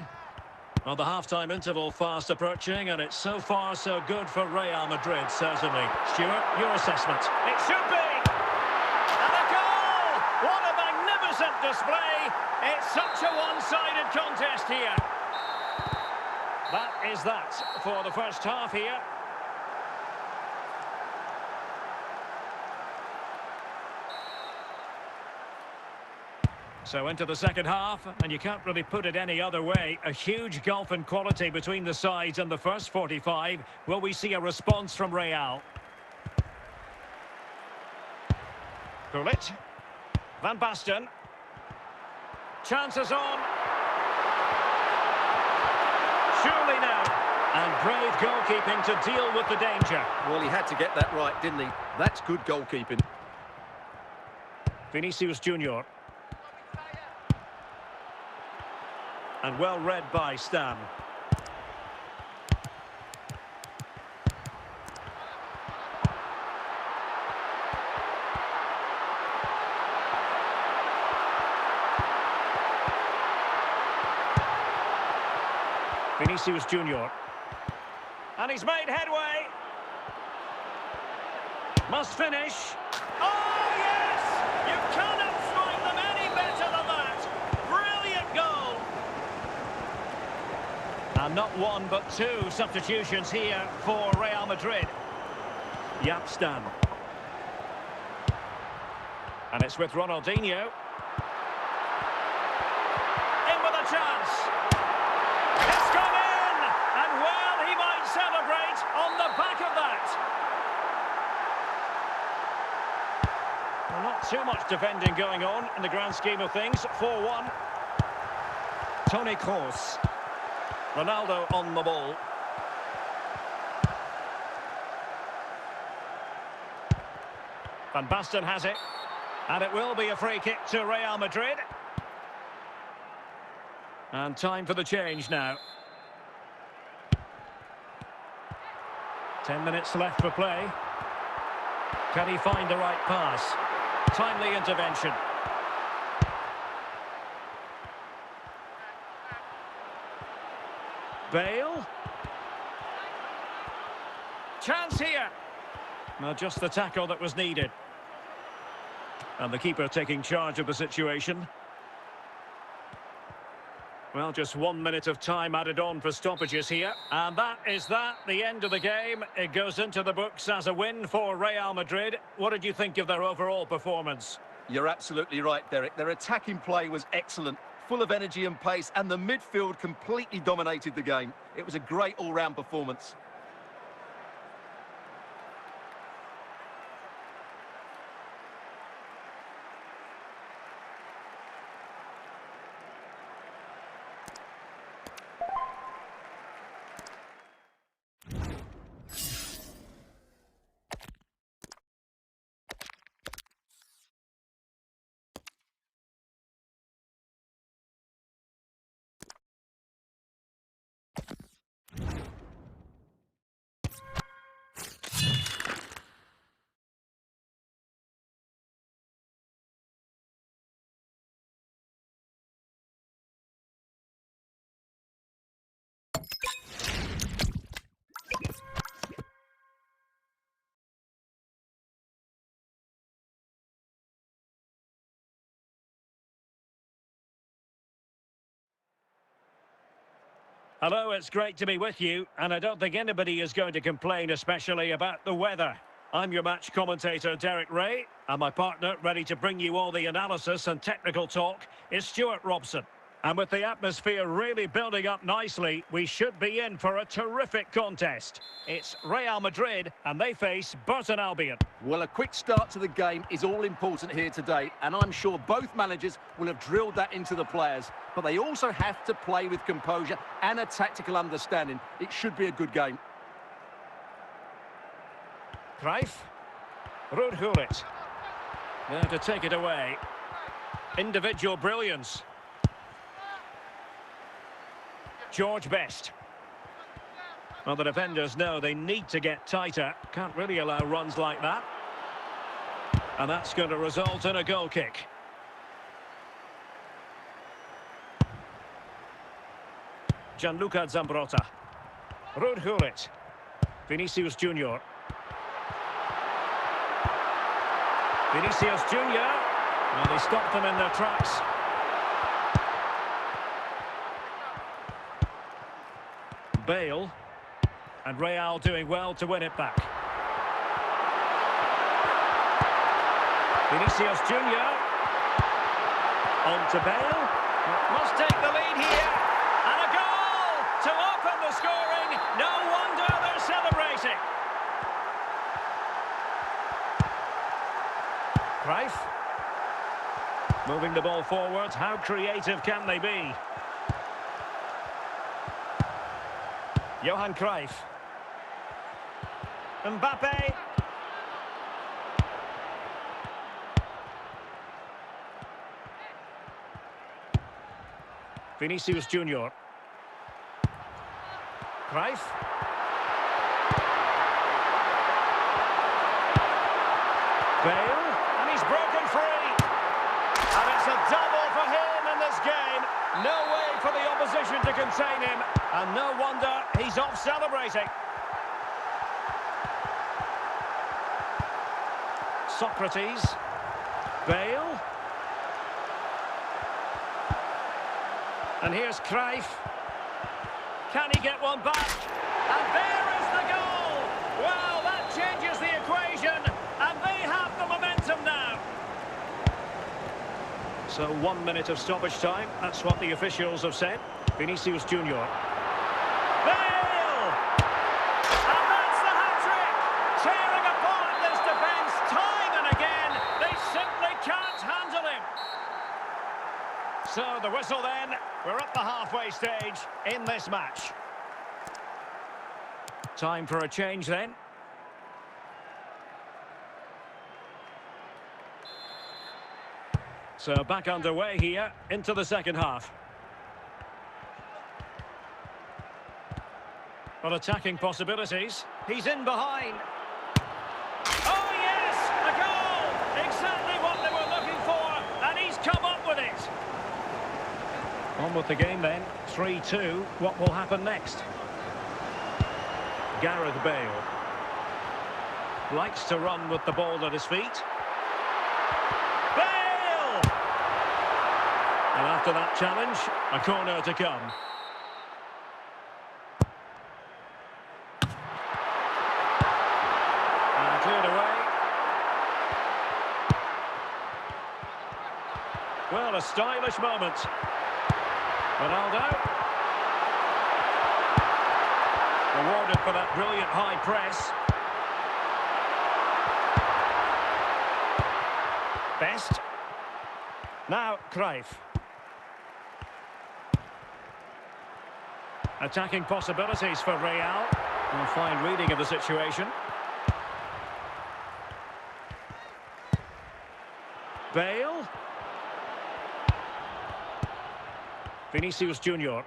Well, the half-time interval fast approaching, and it's so far so good for Real Madrid, certainly. Stuart, your assessment? It should be! And a goal! What a magnificent display! It's such a one-sided contest here. That is that for the first half here. So into the second half, and you can't really put it any other way. A huge gulf in quality between the sides in the first 45. Will we see a response from Real? Gullit. Van Basten. Chances on. Surely now. And brave goalkeeping to deal with the danger. Well, he had to get that right, didn't he? That's good goalkeeping. Vinicius Junior. And well read by Stan. Vinicius Junior. And he's made headway. Must finish. Oh, yes! You cannot find them any better than that. Brilliant goal. And not one, but two substitutions here for Real Madrid. Stan. And it's with Ronaldinho. In with a chance. It's gone in! And well, he might celebrate on the back of that. Well, not too much defending going on in the grand scheme of things. 4-1. Toni Kroos. Ronaldo on the ball. Van Basten has it. And it will be a free kick to Real Madrid. And time for the change now. 10 minutes left for play. Can he find the right pass? Timely intervention. Bale. Chance here. Well, just the tackle that was needed. And the keeper taking charge of the situation. Well, just 1 minute of time added on for stoppages here. And that is that, the end of the game. It goes into the books as a win for Real Madrid. What did you think of their overall performance? You're absolutely right, Derek. Their attacking play was excellent, full of energy and pace, and the midfield completely dominated the game. It was a great all-round performance. Hello, it's great to be with you, and I don't think anybody is going to complain, especially about the weather. I'm your match commentator, Derek Ray, and my partner, ready to bring you all the analysis and technical talk, is Stuart Robson. And with the atmosphere really building up nicely, we should be in for a terrific contest. It's Real Madrid, and they face Burton Albion. Well, a quick start to the game is all important here today, and I'm sure both managers will have drilled that into the players. But they also have to play with composure and a tactical understanding. It should be a good game. Cruyff. Ruud Gullit. There to take it away. Individual brilliance. George Best. Well, the defenders know they need to get tighter. Can't really allow runs like that. And that's going to result in a goal kick. Gianluca Zambrotta. Ruud Gullit. Vinicius Junior. Vinicius Junior. Well, they stopped them in their tracks. Bale. And Real doing well to win it back. Vinicius Junior. On to Bale. Must take the lead here. And a goal to open the scoring. No wonder they're celebrating. Cruyff. Moving the ball forward. How creative can they be? Johan Cruyff. Mbappe. Vinicius Junior. Cruyff. Bale, and he's broken free. And it's a double for him in this game. No way for the opposition to contain him. And no wonder he's off celebrating. Socrates. Bale. And here's Cruyff. Can he get one back? And there is the goal! Well, that changes the equation, and they have the momentum now. So 1 minute of stoppage time, that's what the officials have said. Vinicius Junior. Bale! And that's the hat-trick! Tearing apart this defence time and again. They simply can't handle him. So the whistle then. We're at the halfway stage in this match. Time for a change then. So back underway here into the second half. Well, attacking possibilities. He's in behind. Oh yes, a goal! Exactly what they were looking for, and he's come up with it. On with the game then, 3-2. What will happen next? Gareth Bale. Likes to run with the ball at his feet. Bale! And after that challenge, a corner to come. And cleared away. Well, a stylish moment. Ronaldo. Rewarded for that brilliant high press. Best. Now, Cruyff. Attacking possibilities for Real. A fine reading of the situation. Bale. Vinicius Junior.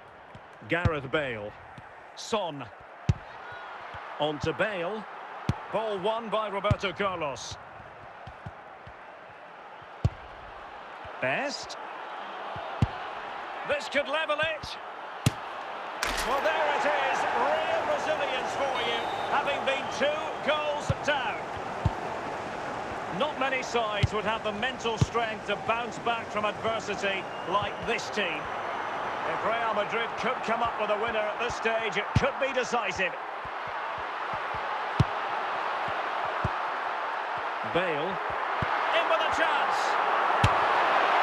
Gareth Bale. Son. On to Bale. Ball won by Roberto Carlos. Best. This could level it. Well, there it is. Real resilience for you, having been 2 goals down. Not many sides would have the mental strength to bounce back from adversity like this team. If Real Madrid could come up with a winner at this stage, it could be decisive. Bale. In with a chance.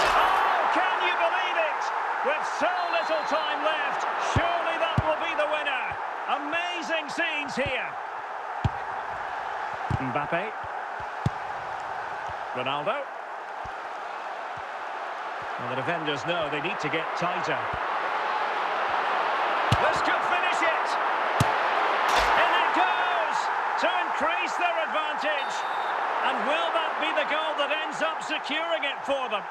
Oh, can you believe it? With so little time left, surely that will be the winner. Amazing scenes here. Mbappe. Ronaldo. Well, the defenders know they need to get tighter. This could finish it. In it goes to increase their advantage. And will that be the goal that ends up securing it for them?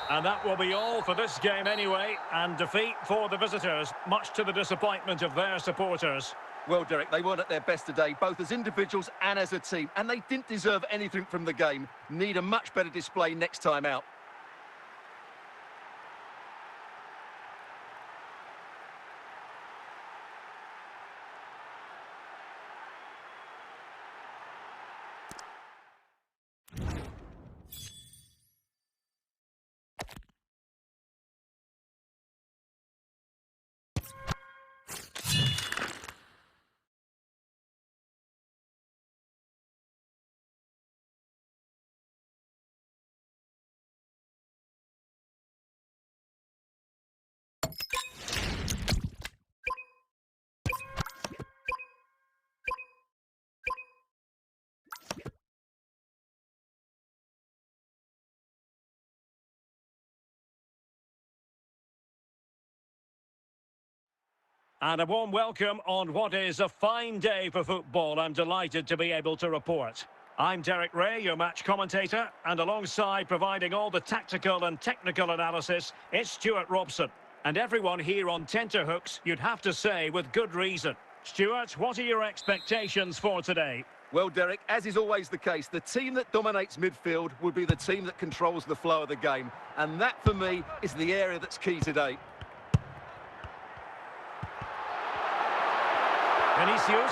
And that will be all for this game anyway. And defeat for the visitors, much to the disappointment of their supporters. Well, Derek, they weren't at their best today, both as individuals and as a team. And they didn't deserve anything from the game. Need a much better display next time out. And a warm welcome on what is a fine day for football. I'm delighted to be able to report. I'm Derek Ray, your match commentator, and alongside providing all the tactical and technical analysis, it's Stuart Robson. And everyone here on tenterhooks, you'd have to say, with good reason. Stuart, what are your expectations for today? Well, Derek, as is always the case, the team that dominates midfield will be the team that controls the flow of the game. And that, for me, is the area that's key today. Vinicius.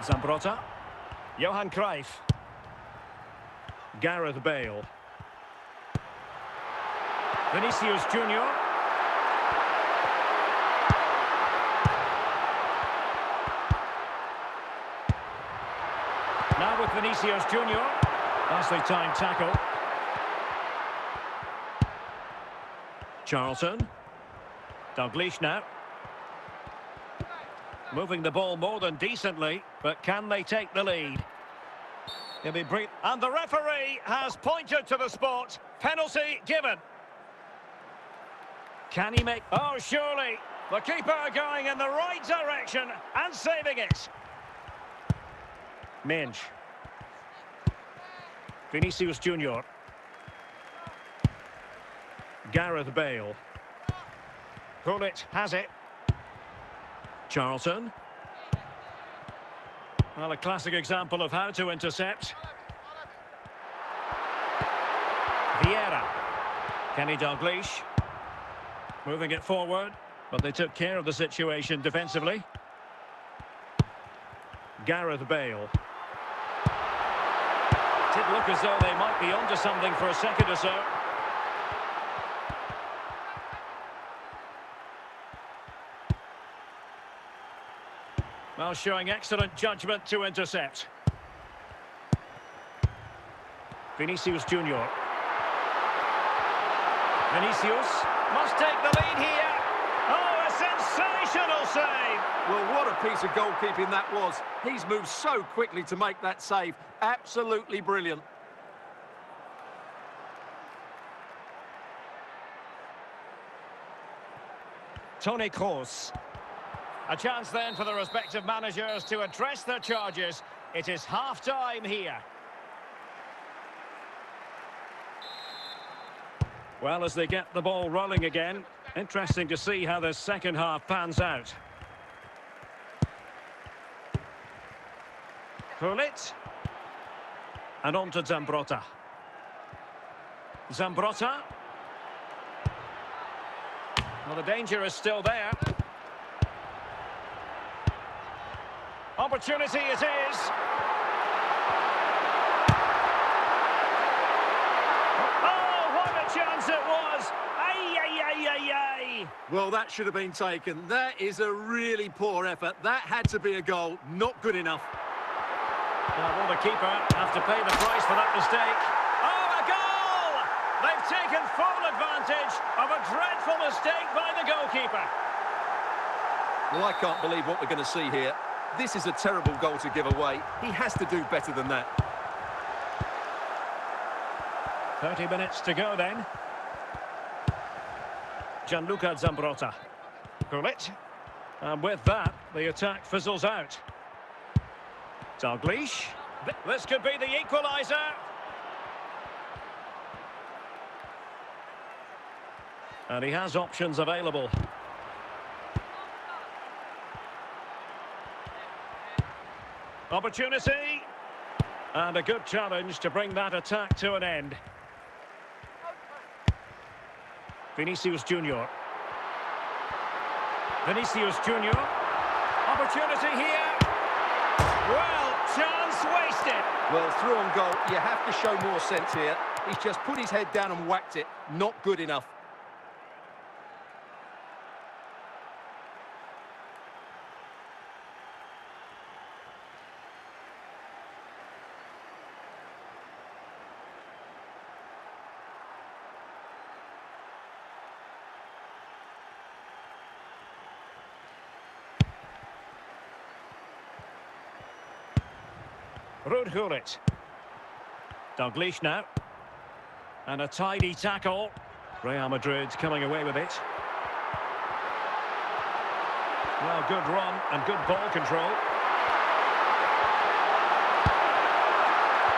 Zambrotta. Johan Cruyff. Gareth Bale. Vinicius Junior. Now with Vinicius Junior. Nicely timed tackle. Charlton. Dalglish now. Moving the ball more than decently, but can they take the lead? He'll be brief. And the referee has pointed to the spot. Penalty given. Can he make... Oh, surely. The keeper going in the right direction and saving it. Minge. Vinicius Junior. Gareth Bale. Gullit has it. Charlton. Well, a classic example of how to intercept. Vieira. Kenny Dalglish. Moving it forward, but they took care of the situation defensively. Gareth Bale. Did look as though they might be onto something for a second or so. Well, showing excellent judgment to intercept. Vinicius Junior. Vinicius must take the lead here. Oh, a sensational save! Well, what a piece of goalkeeping that was. He's moved so quickly to make that save. Absolutely brilliant. Toni Kroos. A chance then for the respective managers to address their charges. It is half-time here. Well, as they get the ball rolling again, interesting to see how the second half pans out. Gullit. And on to Zambrotta. Zambrotta. Well, the danger is still there. Opportunity it is. Oh, what a chance it was. Ay, ay, ay, ay, ay. Well, that should have been taken. That is a really poor effort. That had to be a goal. Not good enough. Now, will the keeper have to pay the price for that mistake? Oh, a goal! They've taken full advantage of a dreadful mistake by the goalkeeper. Well, I can't believe what we're going to see here. This is a terrible goal to give away. He has to do better than that. 30 minutes to go then. Gianluca Zambrotta. Gullit. And with that, the attack fizzles out. Dalglish. This could be the equaliser. And he has options available. Opportunity. And a good challenge to bring that attack to an end. Vinicius Junior. Vinicius Junior. Opportunity here. Well, chance wasted. Well, through on goal, you have to show more sense here. He's just put his head down and whacked it. Not good enough. Gullit. Dalglish now. And a tidy tackle. Real Madrid coming away with it. Well, good run and good ball control.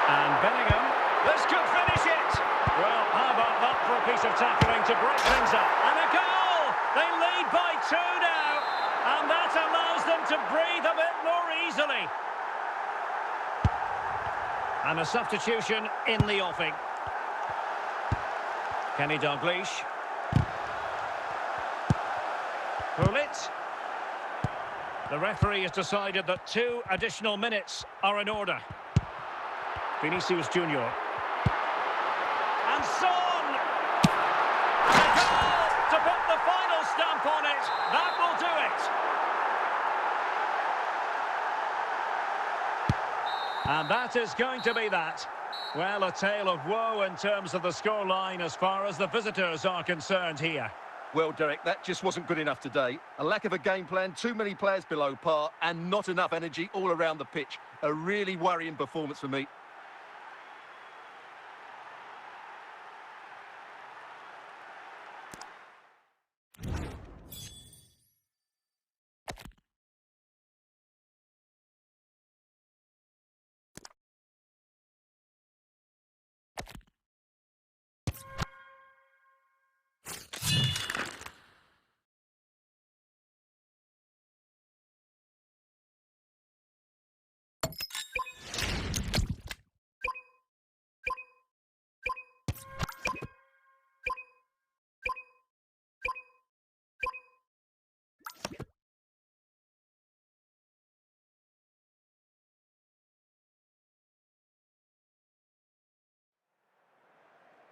And Bellingham, this could finish it. Well, how about that for a piece of tackling to break things up? And a goal! They lead by 2 now, and that allows them to breathe a bit more easily. And a substitution in the offing. Kenny Dalglish. Gullit. The referee has decided that 2 additional minutes are in order. Vinicius Junior. And Son! And a goal to put the final stamp on it. That will do it. And that is going to be that. Well, a tale of woe in terms of the scoreline as far as the visitors are concerned here. Well, Derek, that just wasn't good enough today. A lack of a game plan, too many players below par, and not enough energy all around the pitch. A really worrying performance for me.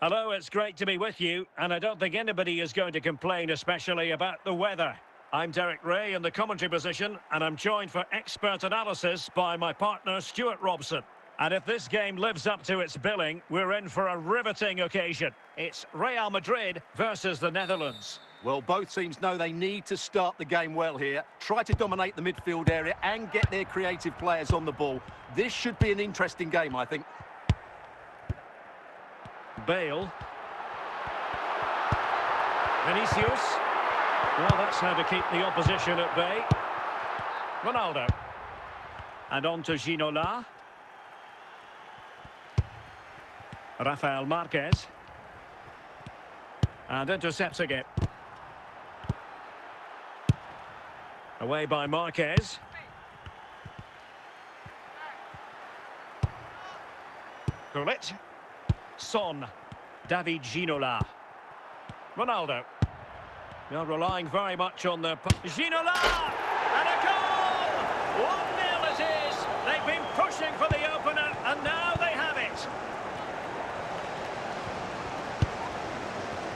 Hello, it's great to be with you, and I don't think anybody is going to complain, especially about the weather. I'm Derek Ray in the commentary position, and I'm joined for expert analysis by my partner, Stuart Robson. And if this game lives up to its billing, we're in for a riveting occasion. It's Real Madrid versus the Netherlands. Well, both teams know they need to start the game well here, try to dominate the midfield area and get their creative players on the ball. This should be an interesting game, I think. Bale. Vinicius. Well, that's how to keep the opposition at bay. Ronaldo. And on to Ginola. Rafael Marquez. And intercepts again. Away by Marquez. Gullit. Son. David Ginola. Ronaldo. They're relying very much on their... Ginola! And a goal! 1-0 it is. They've been pushing for the opener, and now they have it.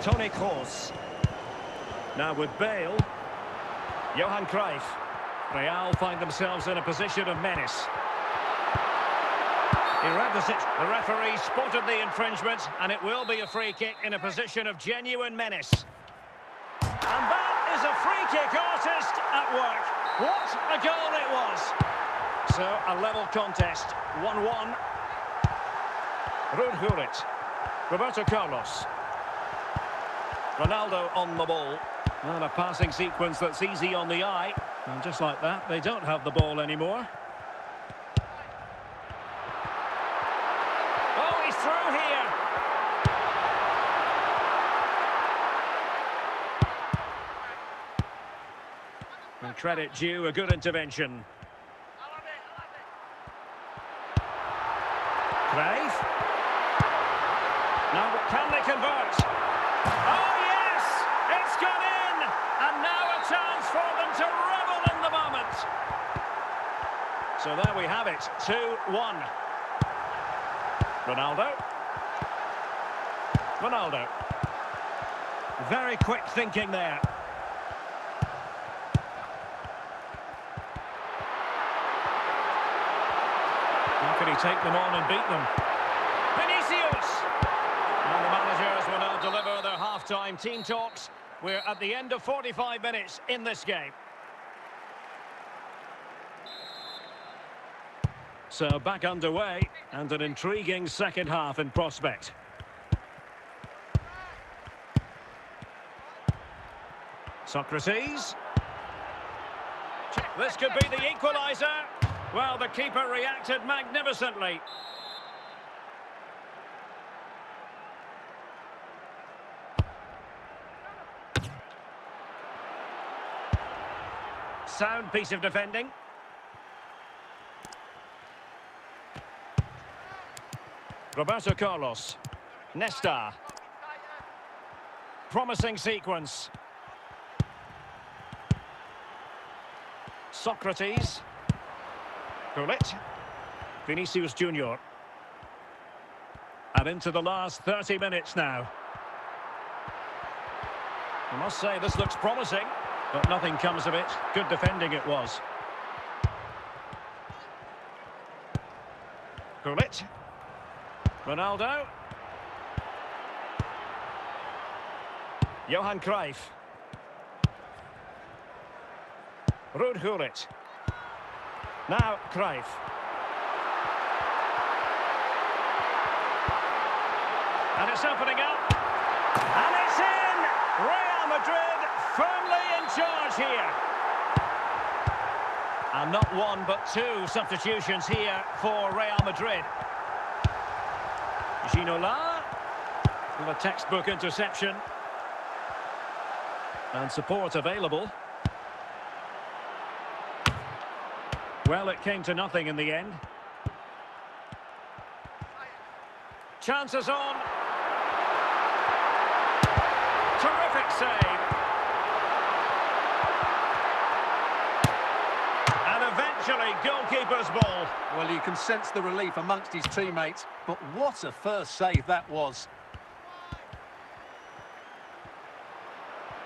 Toni Kroos. Now with Bale. Johan Cruyff. Real find themselves in a position of menace. He reversed it. The referee spotted the infringement, and it will be a free kick in a position of genuine menace. And that is a free kick artist at work. What a goal it was. So, a level contest, 1-1. Ruud Gullit. Roberto Carlos. Ronaldo on the ball. And a passing sequence that's easy on the eye. And just like that, they don't have the ball anymore. Oh, he's through here. And credit due, a good intervention. Cruyff. Now, can they convert? Oh, yes! It's gone in! And now a chance for them to revel in the moment. So there we have it, 2-1. Ronaldo. Ronaldo. Very quick thinking there. How can he take them on and beat them? Vinicius! And the managers will now deliver their half-time team talks. We're at the end of 45 minutes in this game. So back underway, and an intriguing second half in prospect. Socrates. This could be the equaliser. Well, the keeper reacted magnificently. Sound piece of defending. Roberto Carlos. Nesta. Promising sequence. Socrates. Gullit. Vinicius Junior. And into the last 30 minutes now. I must say this looks promising, but nothing comes of it. Good defending it was. Gullit. Ronaldo. Johan Cruyff. Ruud Gullit. Now Cruyff. And it's opening up. And it's in! Real Madrid firmly in charge here. And not one but two substitutions here for Real Madrid. Ginola with a textbook interception. And support available. Well, it came to nothing in the end. Chances on. Terrific save. And eventually, goalkeeper's ball. Well, you can sense the relief amongst his teammates, but what a first save that was.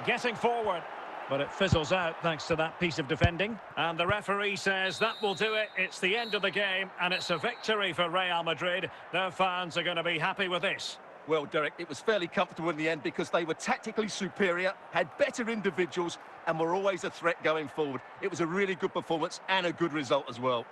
Getting forward, but it fizzles out thanks to that piece of defending. And the referee says that will do it. It's the end of the game, and it's a victory for Real Madrid. Their fans are going to be happy with this. Well, Derek, it was fairly comfortable in the end because they were tactically superior, had better individuals, and were always a threat going forward. It was a really good performance and a good result as well.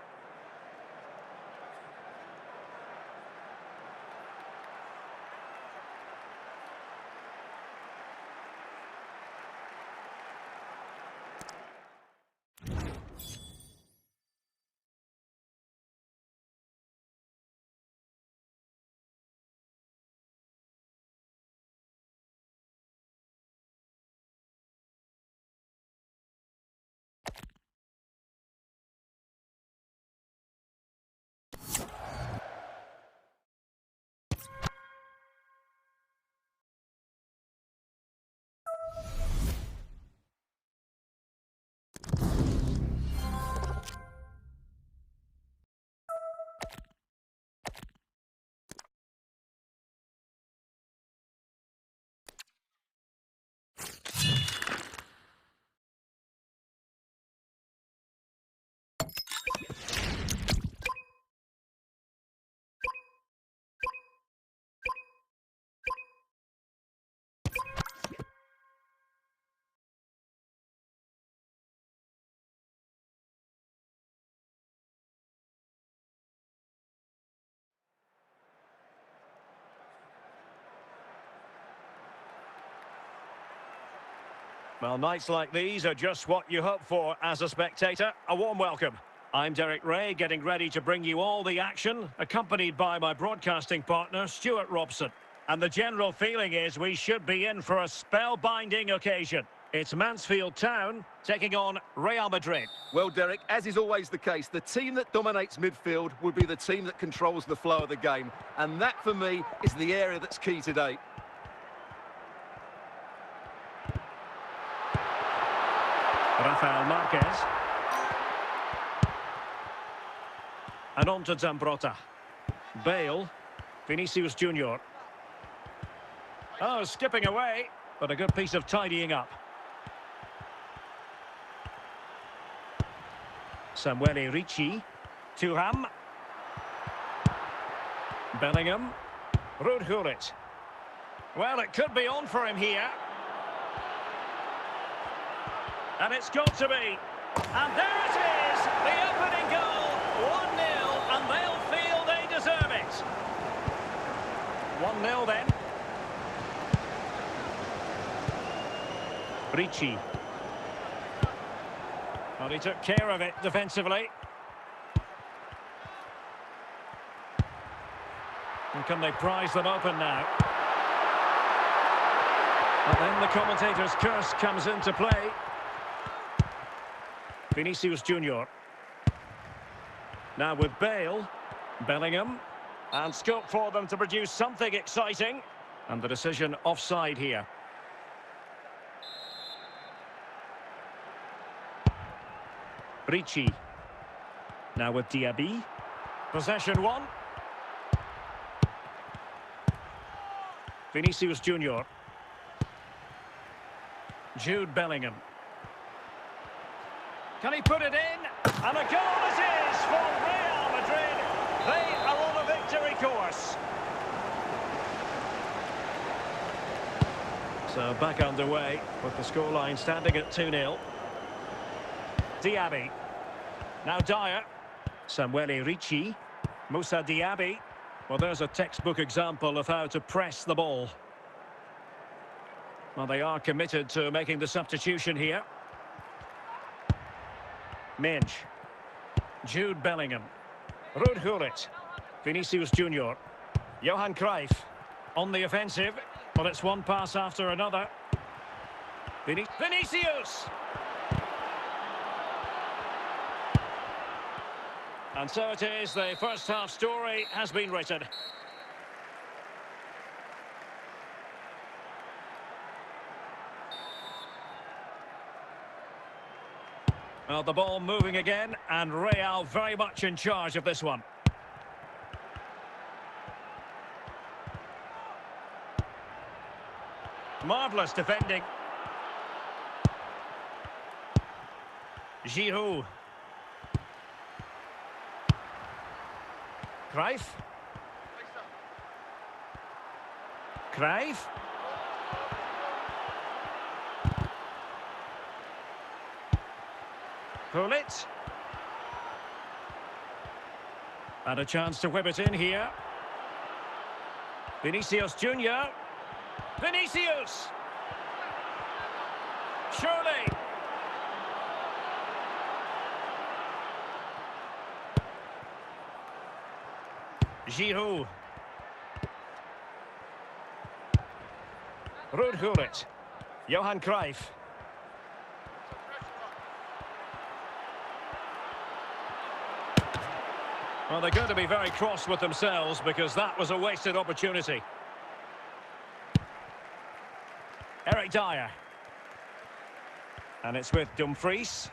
Well, nights like these are just what you hope for as a spectator. A warm welcome. I'm Derek Ray, getting ready to bring you all the action, accompanied by my broadcasting partner, Stuart Robson. And the general feeling is we should be in for a spellbinding occasion. It's Mansfield Town taking on Real Madrid. Well, Derek, as is always the case, the team that dominates midfield will be the team that controls the flow of the game. And that, for me, is the area that's key today. Rafael Marquez. And on to Zambrotta. Bale. Vinicius Junior. Oh, skipping away, but a good piece of tidying up. Samuele Ricci. Thuram. Bellingham. Ruud Gullit. Well, it could be on for him here. And it's got to be. And there it is, the opening goal. 1-0, and they'll feel they deserve it. 1-0 then. Ricci. Well, But he took care of it defensively. And can they prize them open now? But then the commentator's curse comes into play. Vinicius Junior. Now with Bale. Bellingham. And scope for them to produce something exciting. And the decision offside here. Ricci. Now with Diaby. Possession one. Vinicius Junior. Jude Bellingham. Can he put it in? And a goal it is for Real Madrid. They are on a victory course. So back underway with the scoreline standing at 2-0. Diaby. Now Dyer. Samuele Ricci. Moussa Diaby. Well, there's a textbook example of how to press the ball. Well, they are committed to making the substitution here. Minge. Jude Bellingham. Ruud Gullit. Vinicius Junior. Johan Cruyff. On the offensive. Well, it's one pass after another. Vinicius! And so it is, the first half story has been written. Well, the ball moving again, and Real very much in charge of this one. Marvellous defending. Giroud. Cruyff. Cruyff. Gullit. And a chance to whip it in here. Vinicius Junior. Vinicius! Surely! Giroud. Ruud Gullit. Johan Cruyff. Well, they're going to be very cross with themselves because that was a wasted opportunity. Eric Dyer. And it's with Dumfries.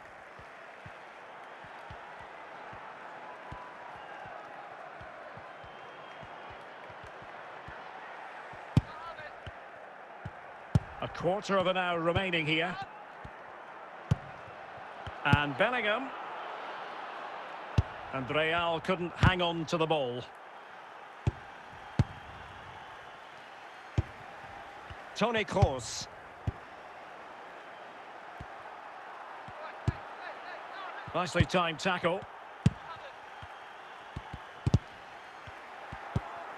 A quarter of an hour remaining here. And Bellingham. And Real couldn't hang on to the ball. Toni Kroos. Nicely timed tackle.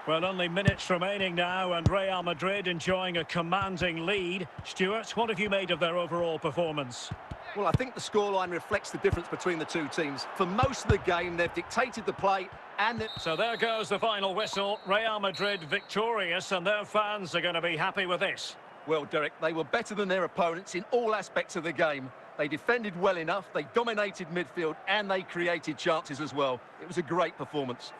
Well, only minutes remaining now, and Real Madrid enjoying a commanding lead. Stuart, what have you made of their overall performance? Well, I think the scoreline reflects the difference between the two teams. For most of the game, they've dictated the play and... So there goes the final whistle. Real Madrid victorious, and their fans are going to be happy with this. Well, Derek, they were better than their opponents in all aspects of the game. They defended well enough, they dominated midfield, and they created chances as well. It was a great performance.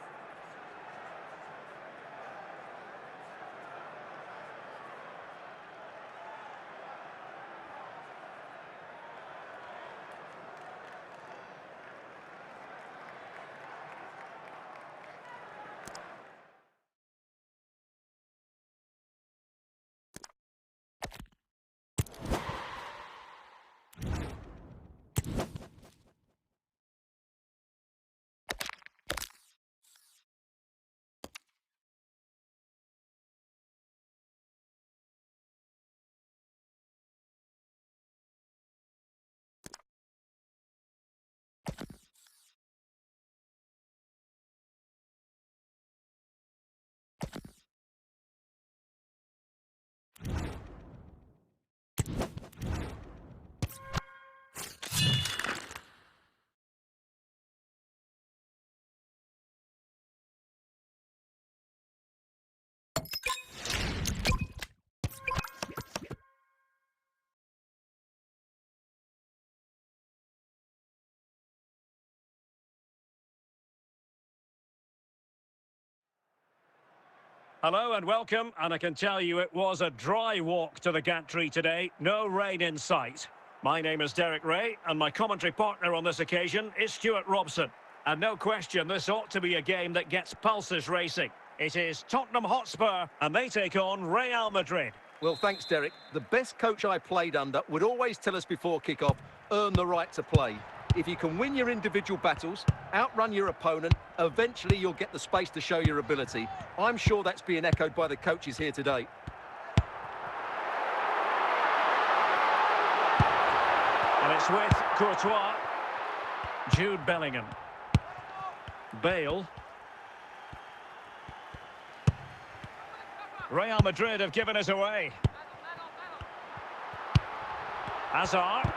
Hello and welcome, and I can tell you it was a dry walk to the gantry today. No rain in sight. My name is Derek Ray, and my commentary partner on this occasion is Stuart Robson. And no question, this ought to be a game that gets pulses racing. It is Tottenham Hotspur, and they take on Real Madrid. Well, thanks, Derek. The best coach I played under would always tell us before kick-off, earn the right to play. If you can win your individual battles, outrun your opponent, eventually you'll get the space to show your ability. I'm sure that's being echoed by the coaches here today. And it's with Courtois, Jude Bellingham, Bale. Real Madrid have given us away. Hazard.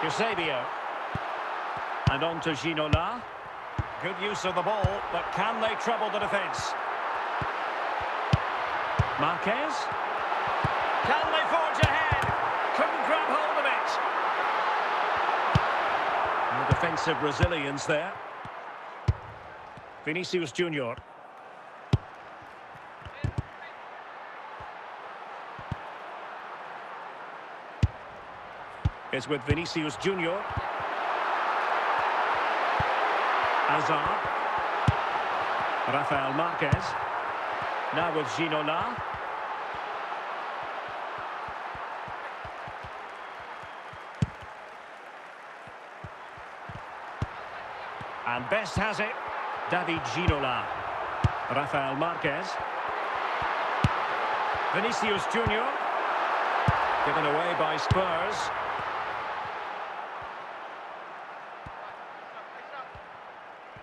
Eusebio. And on to Ginola. Good use of the ball, but can they trouble the defence? Marquez. Can they forge ahead? Couldn't grab hold of it. No defensive resilience there. Vinicius Junior. Is with Vinicius Junior. Hazard. Rafael Marquez. Now with Ginola. And Best has it. David Ginola. Rafael Marquez. Vinicius Junior. Given away by Spurs.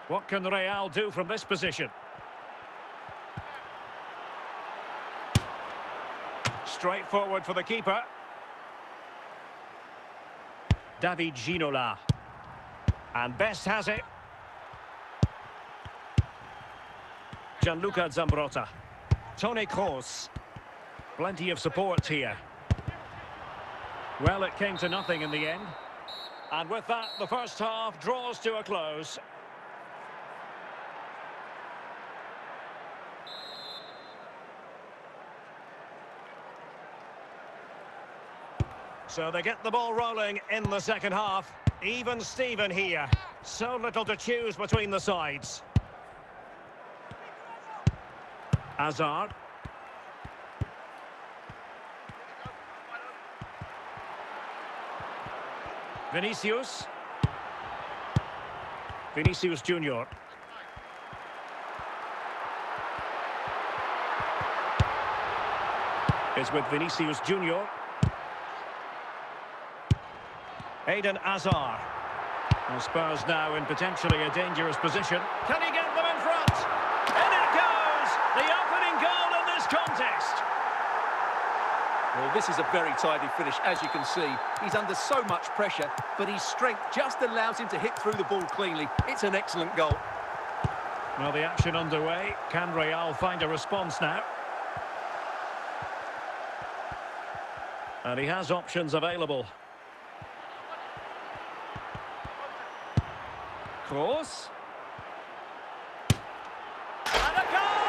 What can Real do from this position? Straight forward for the keeper. David Ginola. And Best has it. Gianluca Zambrotta. Toni Kroos. Plenty of support here. Well, it came to nothing in the end. And with that, the first half draws to a close. So they get the ball rolling in the second half. Even Steven here. So little to choose between the sides. Hazard. Vinicius. Vinicius Junior. Is with Vinicius Junior. Eden Hazard. And Spurs now in potentially a dangerous position. Can he get them in front? In it goes! The opening goal in this contest. Well, this is a very tidy finish, as you can see. He's under so much pressure, but his strength just allows him to hit through the ball cleanly. It's an excellent goal. Well, the action underway. Can Real find a response now? And he has options available. Kroos. And a goal!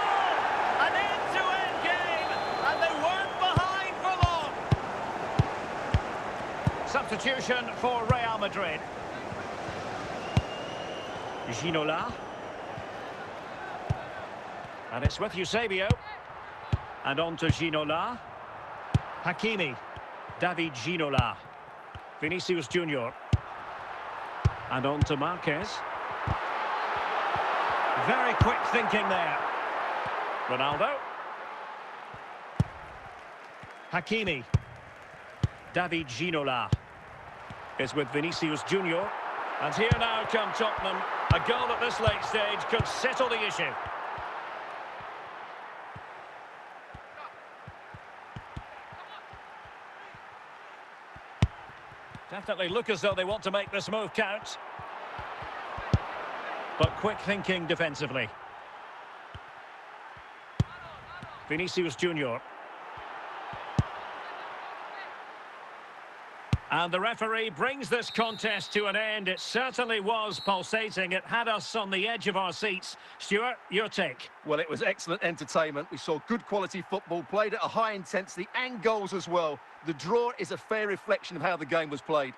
An end-to-end game, and they weren't behind for long. Substitution for Real Madrid. Ginola. And it's with Eusebio. And on to Ginola. Hakimi. David Ginola. Vinicius Junior. And on to Marquez. Very quick thinking there. Ronaldo. Hakimi. David Ginola. Is with Vinicius Junior. And here now come Tottenham. A goal at this late stage could settle the issue. Definitely look as though they want to make this move count. But quick thinking defensively. Vinicius Junior. And the referee brings this contest to an end. It certainly was pulsating. It had us on the edge of our seats. Stuart, your take? Well, it was excellent entertainment. We saw good quality football, played at a high intensity and goals as well. The draw is a fair reflection of how the game was played.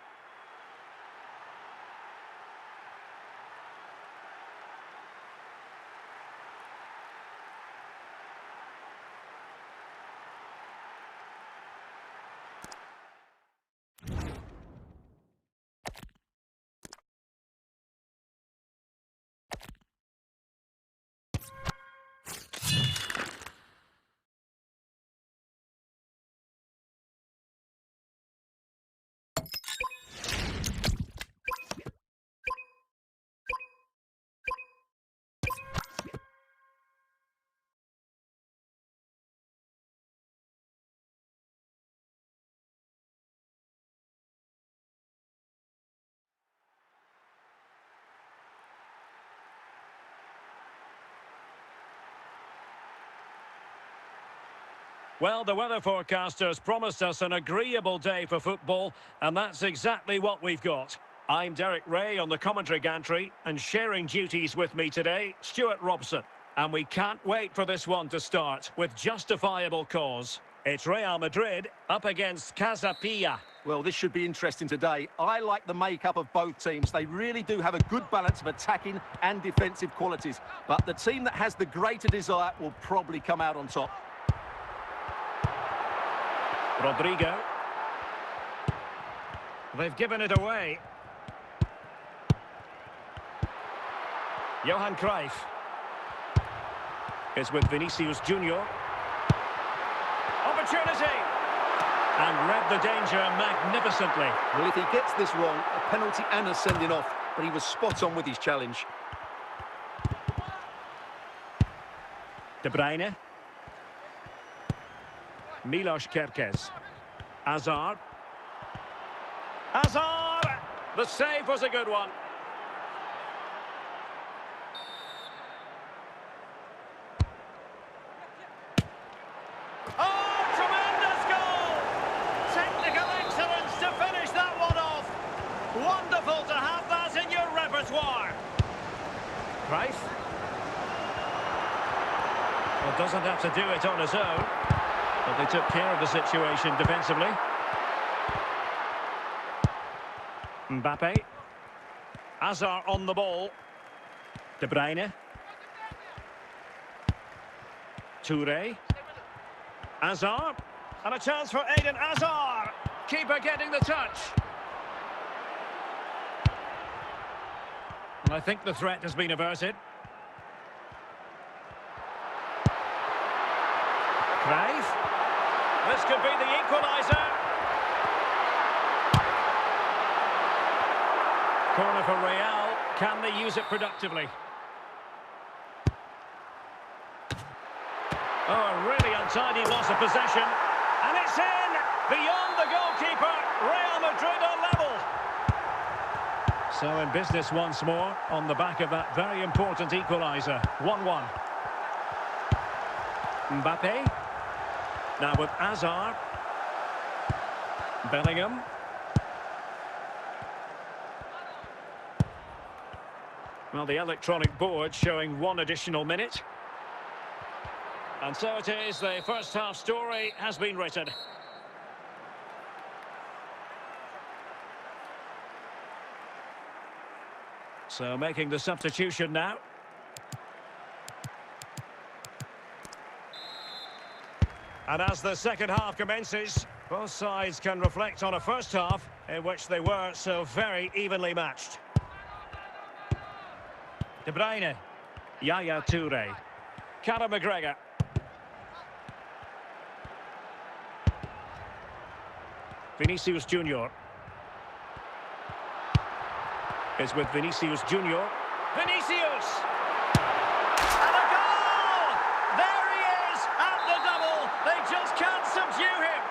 Well, the weather forecasters promised us an agreeable day for football, and that's exactly what we've got. I'm Derek Ray on the commentary gantry, and sharing duties with me today, Stuart Robson. And we can't wait for this one to start, with justifiable cause. It's Real Madrid up against Casapia. Well, this should be interesting today. I like the makeup of both teams. They really do have a good balance of attacking and defensive qualities. But the team that has the greater desire will probably come out on top. Rodrigo. They've given it away. Johan Cruyff is with Vinicius Junior. Opportunity! And read the danger magnificently. Well, if he gets this wrong, a penalty and a sending off, but he was spot on with his challenge. De Bruyne. Milos Kerkez. Hazard. Hazard! The save was a good one. Oh, tremendous goal! Technical excellence to finish that one off. Wonderful to have that in your repertoire. Cruyff. Well, doesn't have to do it on his own. But they took care of the situation defensively. Mbappe. Hazard on the ball. De Bruyne. Touré. Hazard. And a chance for Eden Hazard. Keeper getting the touch. And I think the threat has been averted. Cruyff. This could be the equaliser. Corner for Real. Can they use it productively? Oh, a really untidy loss of possession. And it's in! Beyond the goalkeeper. Real Madrid are level. So in business once more on the back of that very important equaliser. 1-1. Mbappe. Now with Hazard. Bellingham. Well, the electronic board showing one additional minute. And so it is, the first half story has been written. So making the substitution now. And as the second half commences, both sides can reflect on a first half in which they were so very evenly matched. De Bruyne. Yaya Touré. Conor McGregor. Vinicius Junior. Is with Vinicius Junior. Vinicius! And a goal! There he is at the double. They just can't subdue him.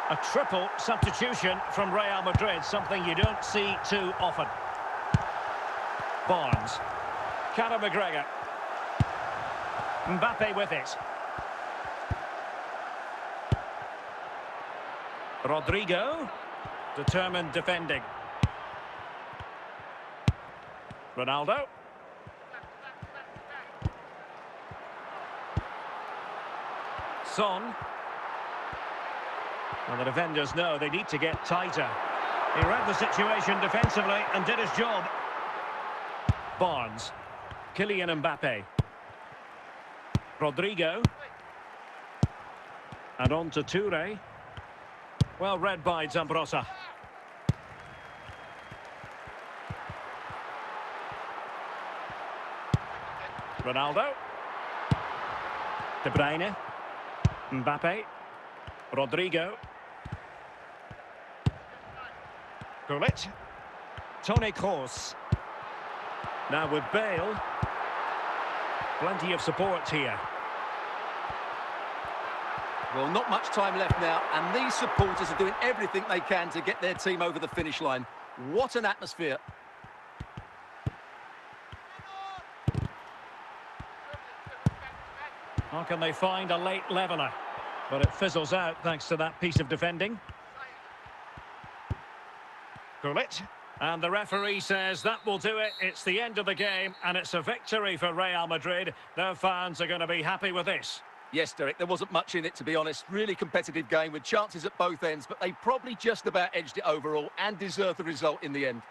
A triple substitution from Real Madrid, something you don't see too often. Barnes. Conor McGregor. Mbappe with it. Rodrigo. Determined defending. Ronaldo. Son. Well, the defenders know they need to get tighter. He read the situation defensively and did his job. Barnes. Kylian Mbappe. Rodrigo. And on to Toure. Well read by Zambrotta. Ronaldo. De Bruyne. Mbappe. Rodrigo. Gullit. Toni Kroos. Now with Bale. Plenty of support here. Well, not much time left now, and these supporters are doing everything they can to get their team over the finish line. What an atmosphere. How can they find a late leveller? But it fizzles out thanks to that piece of defending. Gullit. And the referee says that will do it. It's the end of the game, and it's a victory for Real Madrid. Their fans are going to be happy with this. Yes, Derek, there wasn't much in it, to be honest. Really competitive game with chances at both ends, but they probably just about edged it overall and deserved the result in the end.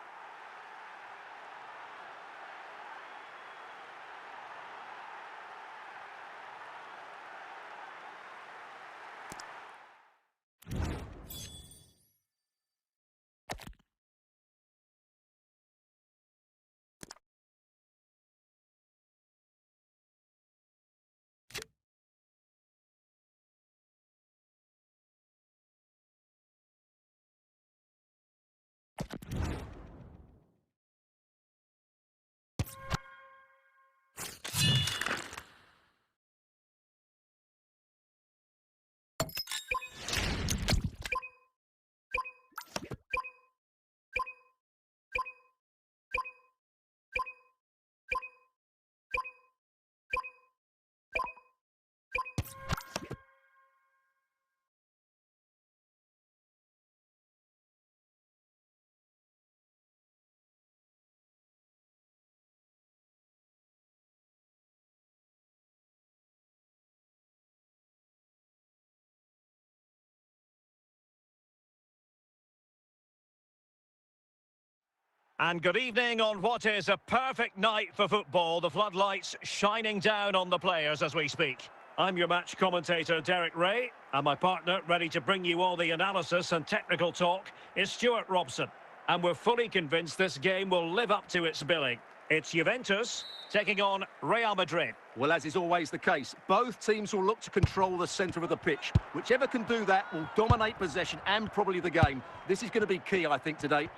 And good evening on what is a perfect night for football. The floodlights shining down on the players as we speak. I'm your match commentator, Derek Ray, and my partner, ready to bring you all the analysis and technical talk, is Stuart Robson. And we're fully convinced this game will live up to its billing. It's Juventus taking on Real Madrid. Well, as is always the case, both teams will look to control the centre of the pitch. Whichever can do that will dominate possession and probably the game. This is going to be key, I think, today.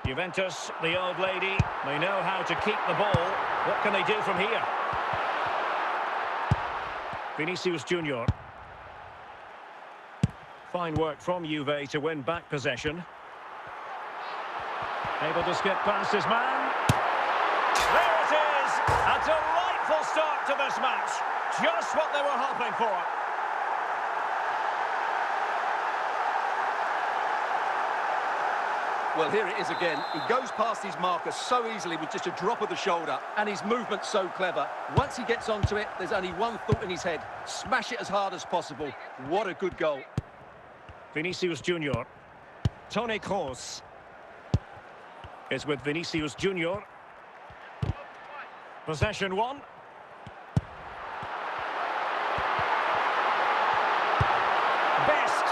Juventus, the old lady, they know how to keep the ball. What can they do from here? Vinicius Junior. Fine work from Juve to win back possession. Able to skip past his man. There it is! A delightful start to this match. Just what they were hoping for. Well, here it is again. He goes past his marker so easily with just a drop of the shoulder, and his movement's so clever. Once he gets onto it, there's only one thought in his head. Smash it as hard as possible. What a good goal. Vinicius Junior. Toni Kroos is with Vinicius Junior. Possession one. Best.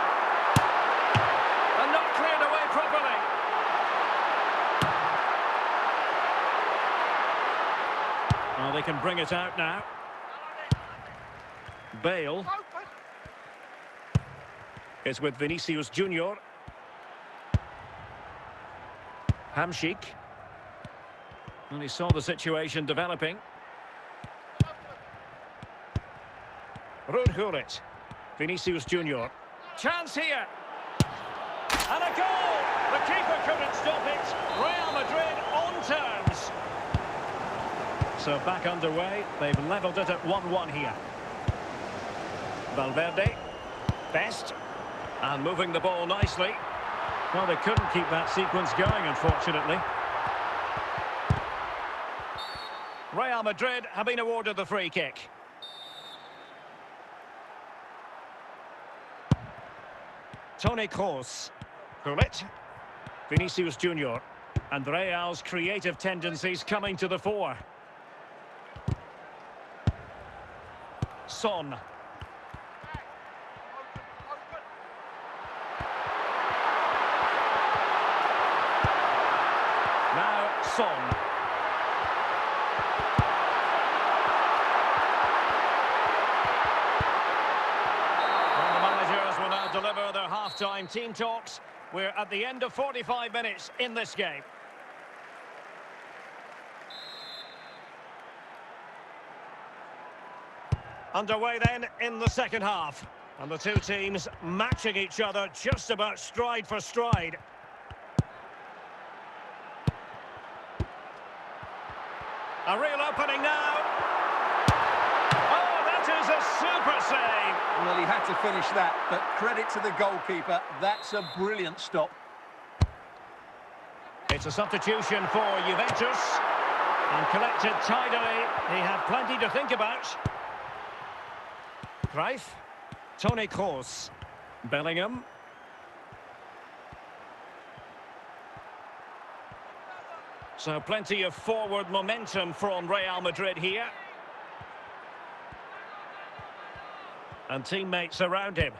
And not cleared away properly. Well, they can bring it out now. Bale is with Vinicius Junior. Hamšík. And he saw the situation developing. Gullit. Vinicius Junior. Chance here. And a goal! The keeper couldn't stop it. Real Madrid on terms. So back underway. They've levelled it at 1-1 here. Valverde. Best. And moving the ball nicely. Well, they couldn't keep that sequence going, unfortunately. Real Madrid have been awarded the free kick. Toni Kroos. Gullit. Vinicius Junior. And Real's creative tendencies coming to the fore. Son. Now Son. And the managers will now deliver their half-time team talks. We're at the end of 45 minutes in this game. Underway then in the second half. And the two teams matching each other just about stride for stride. A real opening now. Oh, that is a super save. Well, he had to finish that, but credit to the goalkeeper. That's a brilliant stop. It's a substitution for Juventus. And collected tidily. He had plenty to think about. Cruyff. Toni Kroos. Bellingham. So plenty of forward momentum from Real Madrid here. And teammates around him.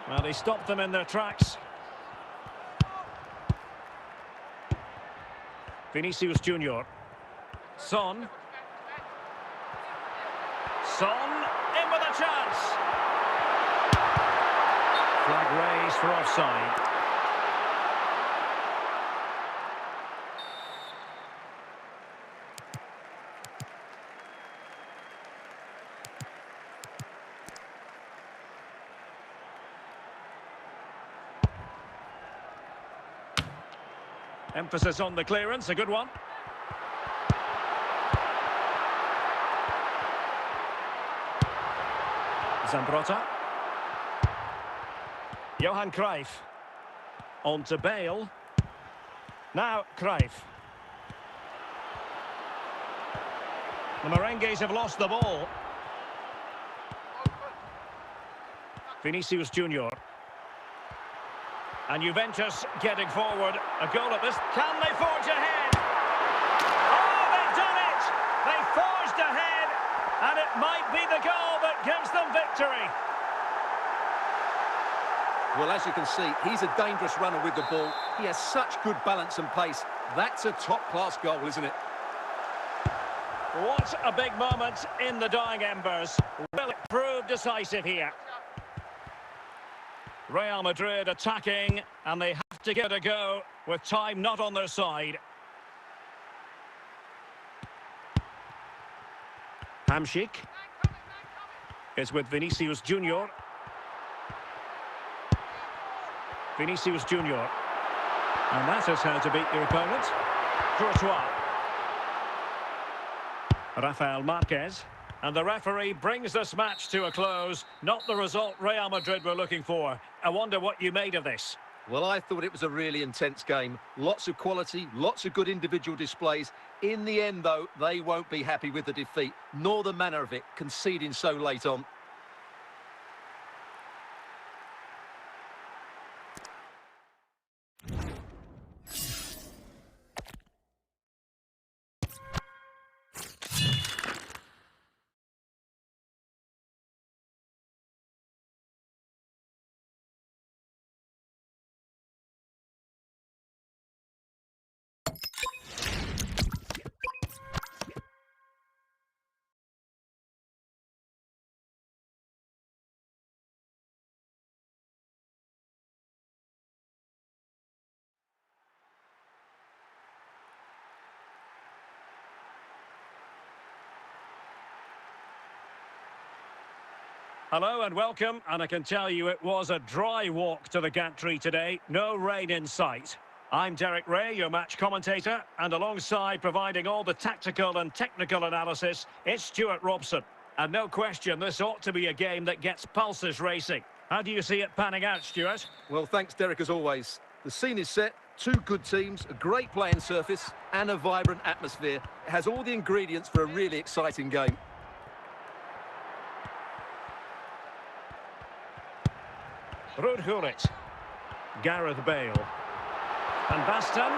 Well, he stopped them in their tracks. Vinicius Junior. Son. Son, in with a chance. Flag raised for offside. Emphasis on the clearance, a good one. Zambrotta. Johan Cruyff. On to Bale. Now Cruyff. The Merengues have lost the ball. Vinicius Junior. And Juventus getting forward. A goal at this. Can they forge ahead? Oh, they've done it! They forged ahead, and it might be the goal that gives them victory. Well, as you can see, he's a dangerous runner with the ball. He has such good balance and pace. That's a top-class goal, isn't it? What a big moment in the dying embers. Will it prove decisive here? Real Madrid attacking, and they have to get a go with time not on their side. Hamšík is with Vinicius Junior. Vinicius Junior. And that is how to beat your opponent. Courtois. Rafael Marquez. And the referee brings this match to a close. Not the result Real Madrid were looking for. I wonder what you made of this. Well, I thought it was a really intense game. Lots of quality, lots of good individual displays. In the end, though, they won't be happy with the defeat, nor the manner of it, conceding so late on. Hello and welcome, and I can tell you it was a dry walk to the gantry today. No rain in sight. I'm Derek Ray, your match commentator, and alongside providing all the tactical and technical analysis, it's Stuart Robson. And no question, this ought to be a game that gets pulses racing. How do you see it panning out, Stuart? Well, thanks, Derek, as always. The scene is set, two good teams, a great playing surface, and a vibrant atmosphere. It has all the ingredients for a really exciting game. Rudhurit. Gareth Bale. Van Basten,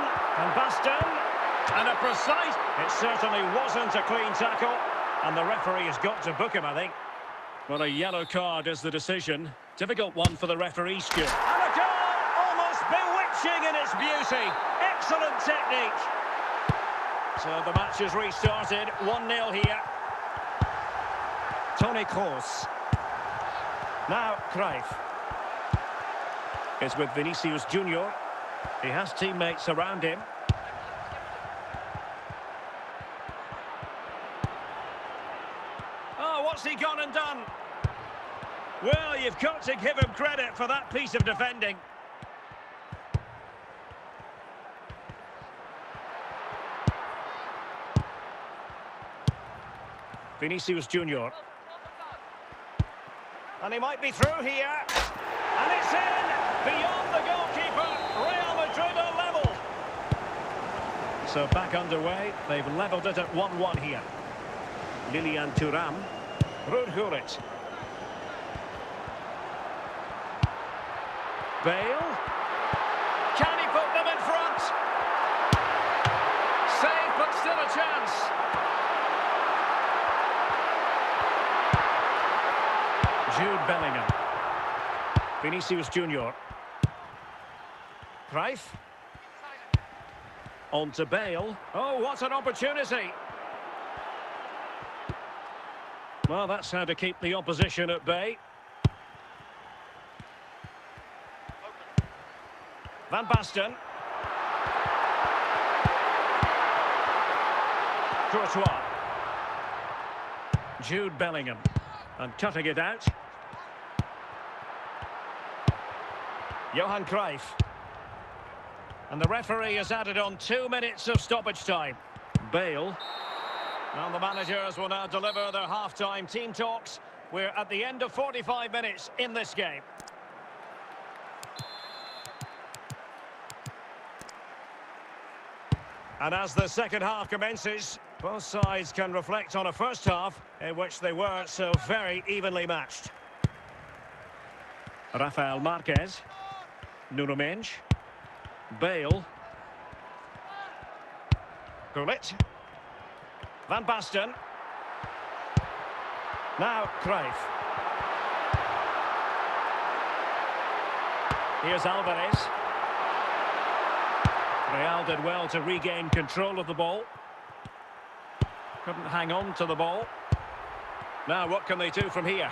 and a precise... It certainly wasn't a clean tackle, and the referee has got to book him, I think. Well, a yellow card is the decision. Difficult one for the referee, Stuart. And a goal! Almost bewitching in its beauty. Excellent technique. So the match has restarted. 1-0 here. Toni Kroos. Now, Cruyff. Is with Vinicius Junior. He has teammates around him. Oh, what's he gone and done? Well, you've got to give him credit for that piece of defending. Vinicius Junior. And he might be through here. And it's in! Beyond the goalkeeper. Real Madrid are level. So back underway. They've levelled it at 1-1 here. Lilian Thuram. Rudhurit. Bale. Can he put them in front? Save, but still a chance. Jude Bellingham. Vinicius Junior. Cruyff. On to Bale. Oh, what an opportunity. Well, that's how to keep the opposition at bay. Van Basten. Courtois. Jude Bellingham. And cutting it out. Johan Cruyff. And the referee has added on 2 minutes of stoppage time. Bale. And the managers will now deliver their half-time team talks. We're at the end of 45 minutes in this game. And as the second half commences, both sides can reflect on a first half in which they were so very evenly matched. Rafael Marquez. Nuno Mendes. Bale. Gullit. Van Basten. Now Cruyff. Here's Alvarez. Real did well to regain control of the ball. Couldn't hang on to the ball. Now what can they do from here?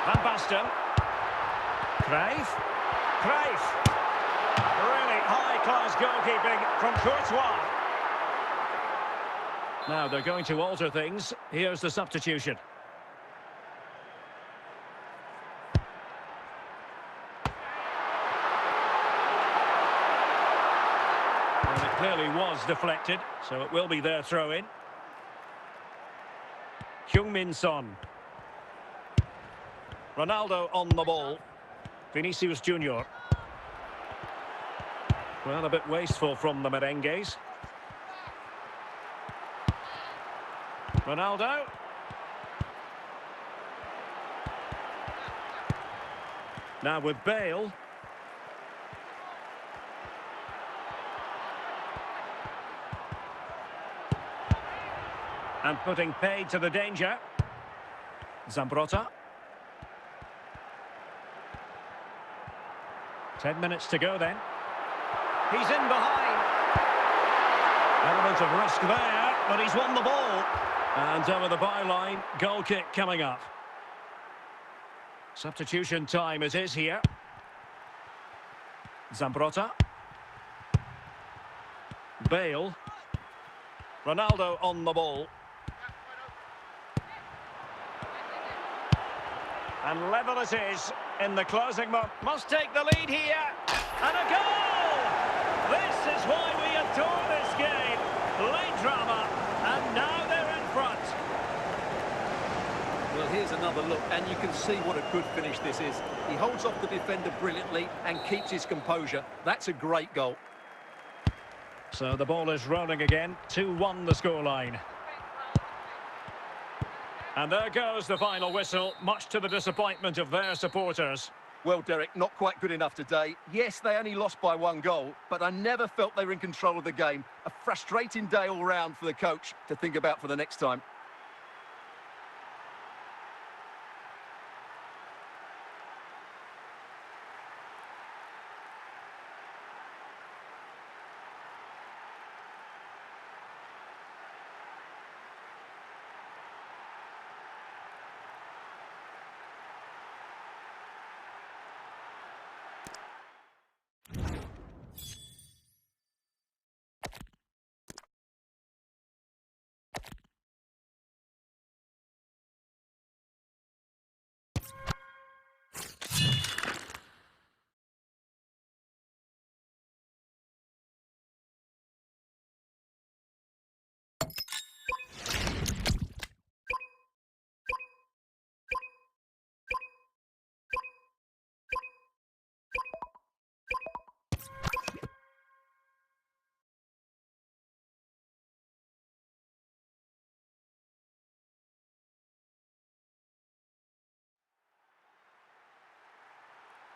Van Basten. Cruyff. Really high-class goalkeeping from Courtois. Now they're going to alter things. Here's the substitution. And it clearly was deflected, so it will be their throw-in. Heung-min Son. Ronaldo on the ball. Vinicius Junior. Well, a bit wasteful from the merengues. Ronaldo. Now with Bale. And putting paid to the danger. Zambrotta. 10 minutes to go then. He's in behind. Element of risk there, but he's won the ball. And over the byline, goal kick coming up. Substitution time it is here. Zambrotta. Bale. Ronaldo on the ball. And level it is in the closing moment. Must take the lead here. And a goal! This is why we adore this game. Late drama, and now they're in front. another look, and you can see what a good finish this is. He holds off the defender brilliantly and keeps his composure. That's a great goal. So the ball is rolling again. 2-1 the scoreline. And there goes the final whistle, much to the disappointment of their supporters. Well, Derek, not quite good enough today. Yes, they only lost by 1 goal, but I never felt they were in control of the game. A frustrating day all round for the coach to think about for the next time.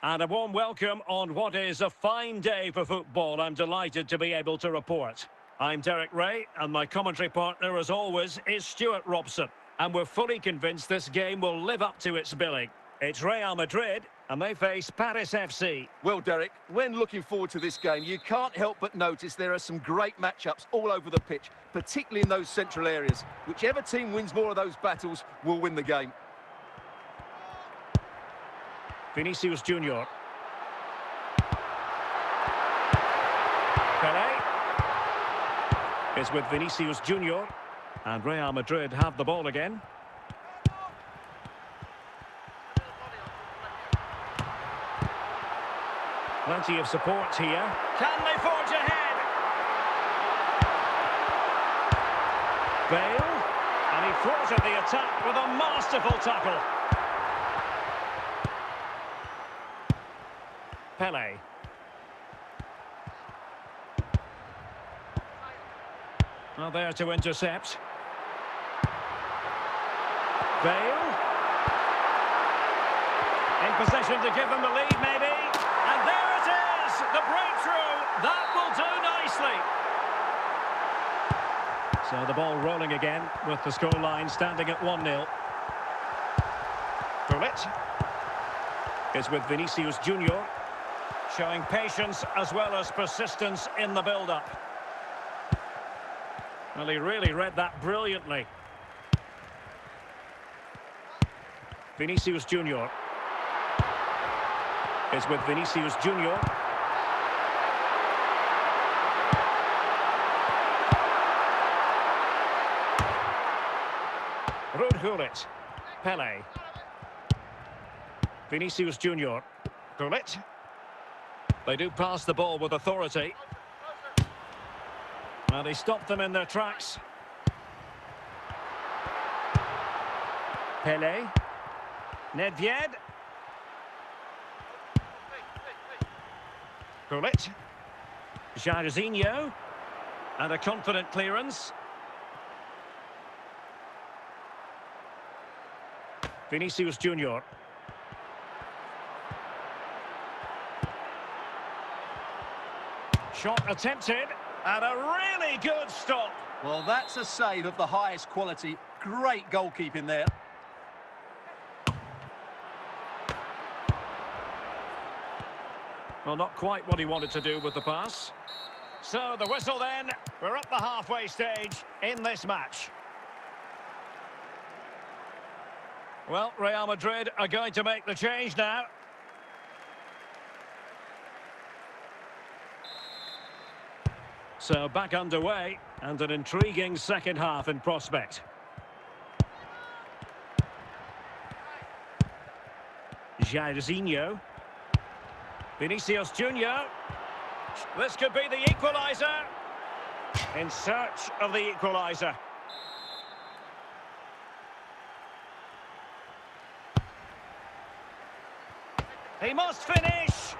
And a warm welcome on what is a fine day for football. I'm delighted to be able to report. I'm Derek Ray, and my commentary partner, as always, is Stuart Robson. And we're fully convinced this game will live up to its billing. It's Real Madrid, and they face Paris FC. Well, Derek, when looking forward to this game, you can't help but notice there are some great matchups all over the pitch, particularly in those central areas. Whichever team wins more of those battles will win the game. Vinicius Junior. Pelé is with Vinicius Junior, and Real Madrid have the ball again. Plenty of support here. Can they forge ahead? Bale, and he thwarted the attack with a masterful tackle. Pelé. Well, there to intercept. Bale. In position to give them the lead, maybe. And there it is! The breakthrough! That will do nicely. So the ball rolling again with the scoreline standing at 1-0. Gullit is with Vinicius Junior. Showing patience as well as persistence in the build-up. Well, he really read that brilliantly. Vinicius Junior is with Vinicius Junior. Gullit. Pelé. Vinicius Junior. Gullit. They do pass the ball with authority. And he stopped them in their tracks. Pelé. Nedved. Gullit. Jairzinho. And a confident clearance. Vinicius Junior. Shot attempted, and a really good stop. Well, that's a save of the highest quality. Great goalkeeping there. Well, not quite what he wanted to do with the pass. So the whistle then. We're up the halfway stage in this match. Well, Real Madrid are going to make the change now. So back underway, and an intriguing second half in prospect. Jairzinho. Vinicius Junior. This could be the equaliser. In search of the equaliser. He must finish!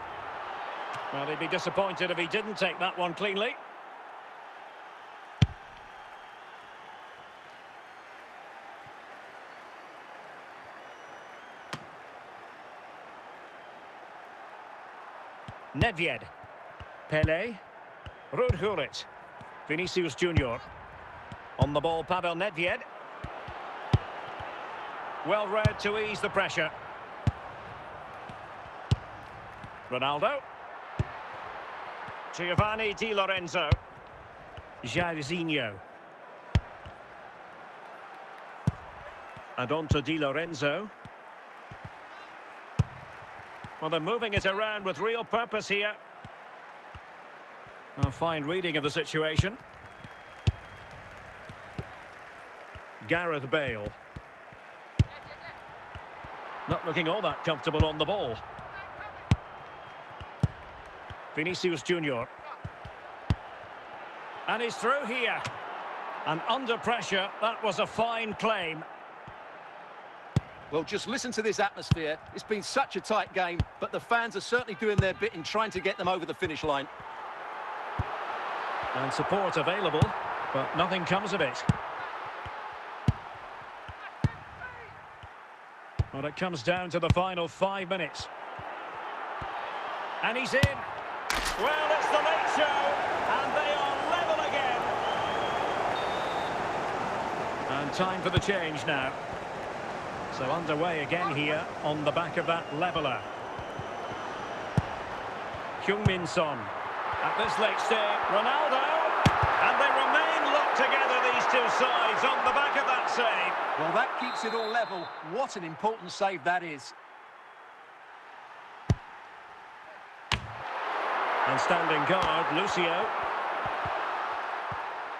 Well, he'd be disappointed if he didn't take that one cleanly. Nedved. Pele. Rudhurit. Vinicius Junior. On the ball, Pavel Nedved. Well read to ease the pressure. Ronaldo. Giovanni Di Lorenzo. Jairzinho. And on to Di Lorenzo. Well, they're moving it around with real purpose here. A fine reading of the situation. Gareth Bale. Not looking all that comfortable on the ball. Vinicius Junior. And he's through here. And under pressure, that was a fine claim. Well, just listen to this atmosphere. It's been such a tight game, but the fans are certainly doing their bit in trying to get them over the finish line. And support available, but nothing comes of it. Well, it comes down to the final 5 minutes. And he's in. Well, it's the late show, and they are level again. And time for the change now. So underway again here on the back of that leveller. Heung-min Son. At this late stage, Ronaldo. And they remain locked together, these two sides, on the back of that save. Well, that keeps it all level. What an important save that is. And standing guard, Lucio.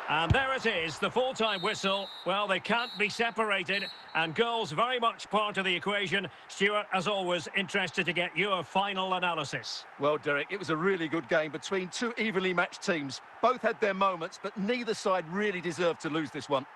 And there it is, the full-time whistle. Well, they can't be separated, and goals very much part of the equation. Stuart, as always, interested to get your final analysis. Well, Derek, it was a really good game between two evenly matched teams. Both had their moments, but neither side really deserved to lose this one.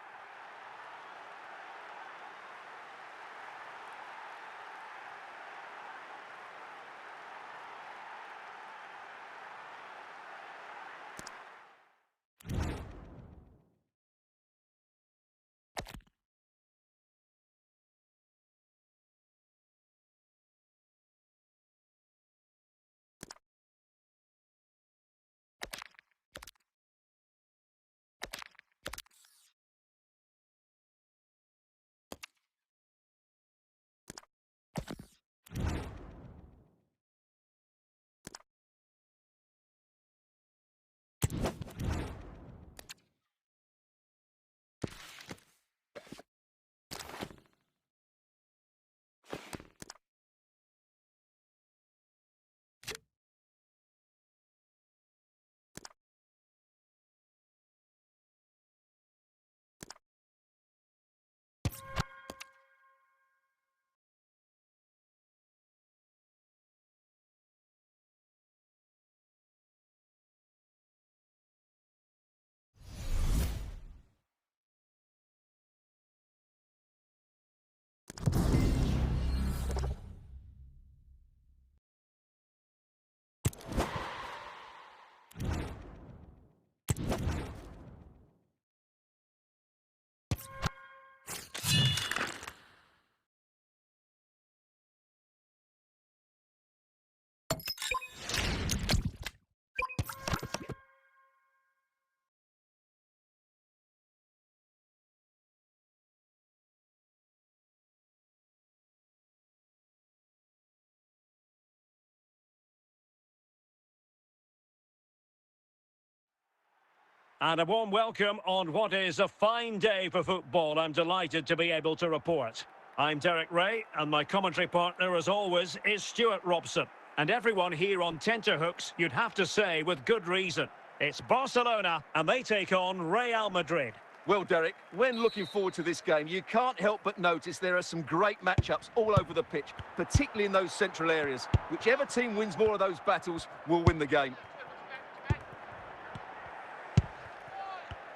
And a warm welcome on what is a fine day for football. I'm delighted to be able to report. I'm Derek Ray, and my commentary partner, as always, is Stuart Robson. And everyone here on tenterhooks, you'd have to say, with good reason. It's Barcelona, and they take on Real Madrid. Well, Derek, when looking forward to this game, you can't help but notice there are some great matchups all over the pitch, particularly in those central areas. Whichever team wins more of those battles will win the game.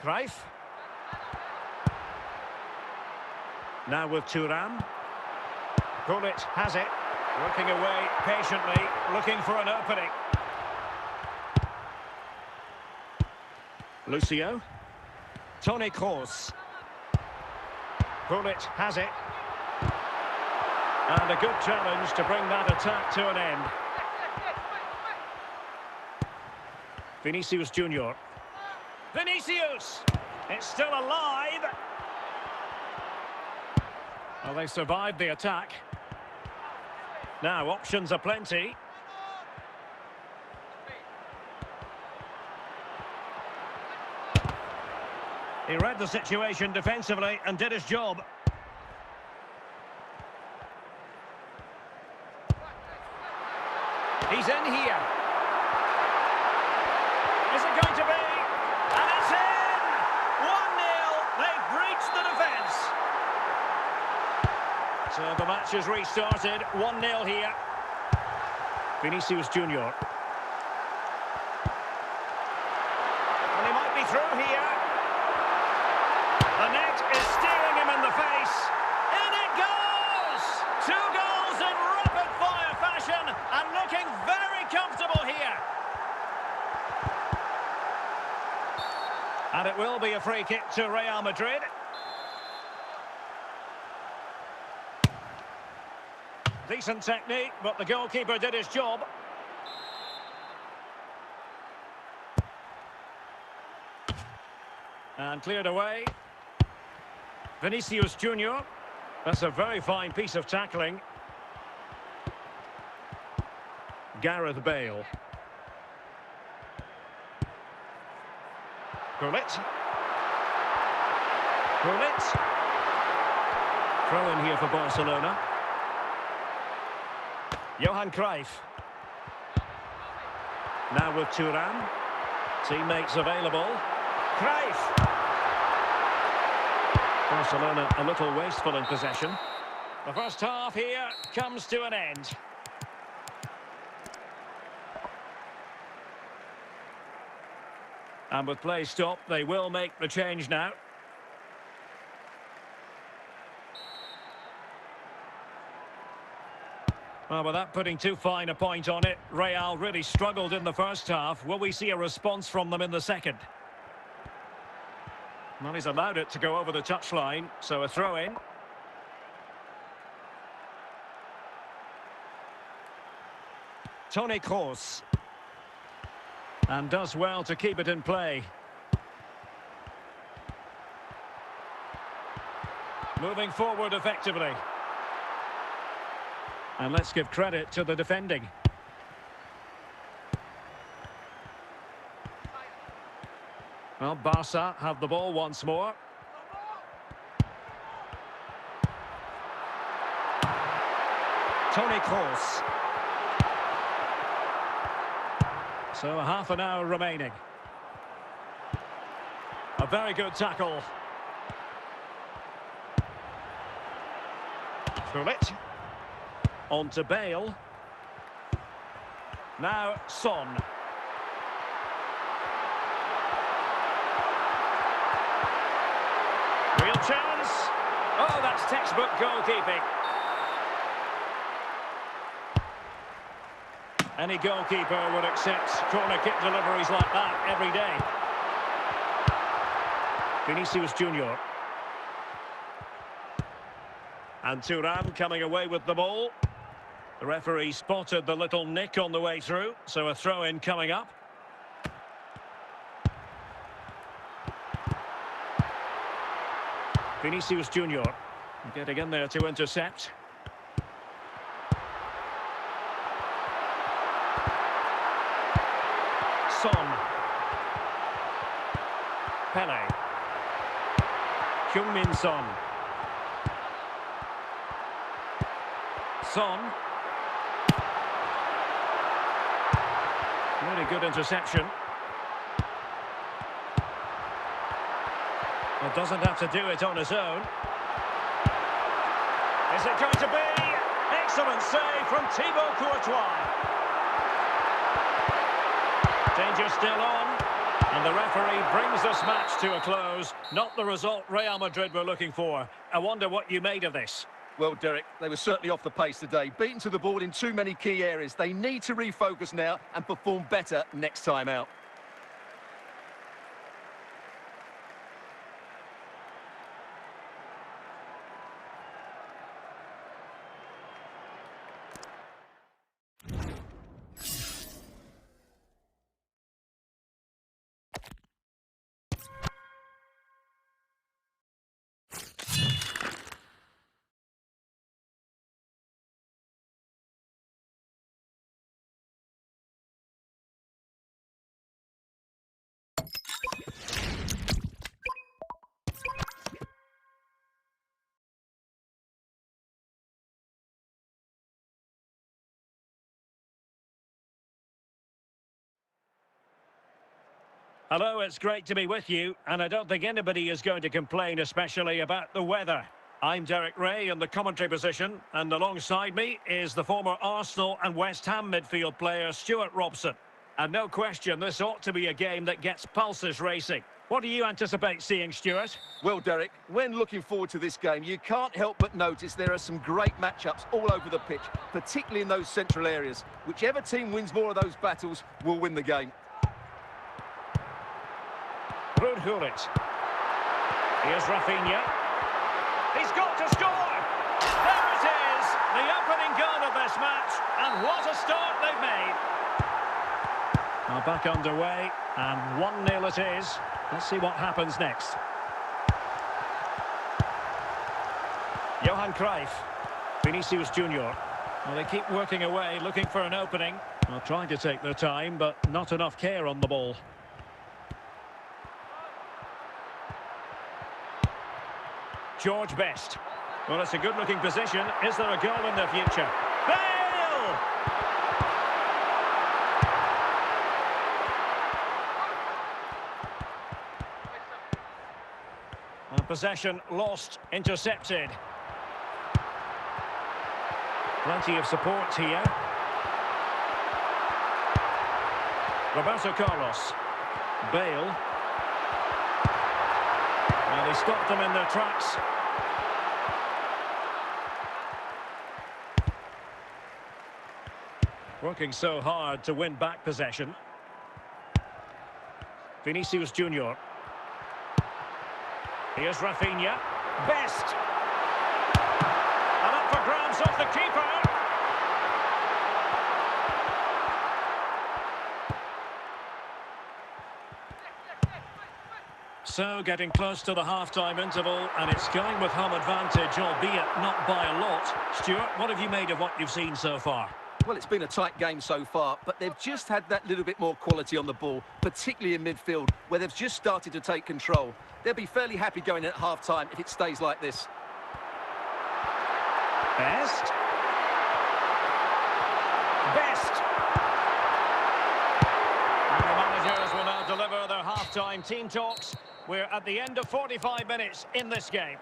Cruyff. Now with Thuram. Gullit has it. Working away patiently, looking for an opening. Lucio. Toni Kroos. Pullet has it. And a good challenge to bring that attack to an end. Vinicius Junior. Vinicius! It's still alive. Well, they survived the attack. Now, options are plenty. He read the situation defensively and did his job. He's in here. Is it going to be? And it's in! 1-0. They've breached the defence. So the match is restarted. 1-0 here. Vinicius Junior. And he might be through here. The net is staring him in the face. In it goes! 2 goals in rapid-fire fashion and looking very comfortable here. And it will be a free kick to Real Madrid. Decent technique, but the goalkeeper did his job. And cleared away. Vinicius Junior. That's a very fine piece of tackling. Gareth Bale. Pullet. Throw in here for Barcelona. Johan Cruyff. Now with Thuram. Teammates available. Cruyff. Barcelona a little wasteful in possession. The first half here comes to an end. And with play stopped, they will make the change now. Well, without putting too fine a point on it, Real really struggled in the first half. Will we see a response from them in the second? Well, he's allowed it to go over the touchline, so a throw-in. Toni Kroos. And does well to keep it in play. Moving forward effectively. And let's give credit to the defending. Well, Barca have the ball once more. Toni Kroos. So half an hour remaining. A very good tackle. Pullet. On to Bale. Now Son. Real chance. Oh, that's textbook goalkeeping. Any goalkeeper would accept corner kick deliveries like that every day. Vinicius Junior. And Thuram coming away with the ball. The referee spotted the little nick on the way through, so a throw-in coming up. Vinicius Junior getting in there to intercept. Son. Pele. Heung-min Son. Son. Really good interception. Well, doesn't have to do it on his own. Is it going to be? Excellent save from Thibaut Courtois. Danger still on. And the referee brings this match to a close. Not the result Real Madrid were looking for. I wonder what you made of this. Well, Derek, they were certainly off the pace today. Beaten to the ball in too many key areas. They need to refocus now and perform better next time out. Hello, it's great to be with you, and I don't think anybody is going to complain, especially about the weather. I'm Derek Ray in the commentary position, and alongside me is the former Arsenal and West Ham midfield player Stuart Robson. And no question, this ought to be a game that gets pulses racing. What do you anticipate seeing, Stuart? Well, Derek, when looking forward to this game, you can't help but notice there are some great matchups all over the pitch, particularly in those central areas. Whichever team wins more of those battles will win the game. H2H. Here's Rafinha. He's got to score! There it is! The opening goal of this match, and what a start they've made! Now back underway, and 1-0 it is. Let's see what happens next. Johan Cruyff. Vinicius Junior. Well, they keep working away, looking for an opening. Well, trying to take their time, but not enough care on the ball. George Best. Well, it's a good-looking position. Is there a goal in the future? Bale! And possession lost, intercepted. Plenty of support here. Roberto Carlos. Bale. Well, they stopped them in their tracks. Working so hard to win back possession. Vinicius Junior. Here's Rafinha. Best. And up for grabs off the keeper. So, getting close to the half-time interval, and it's going with home advantage, albeit not by a lot. Stuart, what have you made of what you've seen so far? Well, it's been a tight game so far, but they've just had that little bit more quality on the ball, particularly in midfield, where they've just started to take control. They'll be fairly happy going at half-time if it stays like this. Best. Best. And the managers will now deliver their half-time team talks. We're at the end of 45 minutes in this game.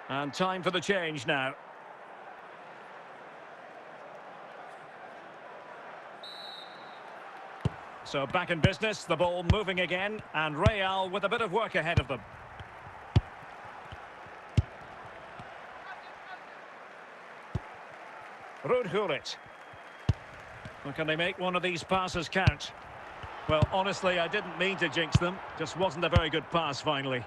And time for the change now. So back in business, the ball moving again, and Real with a bit of work ahead of them. H2H. Well, can they make one of these passes count? Well, honestly, I didn't mean to jinx them. Just wasn't a very good pass, finally.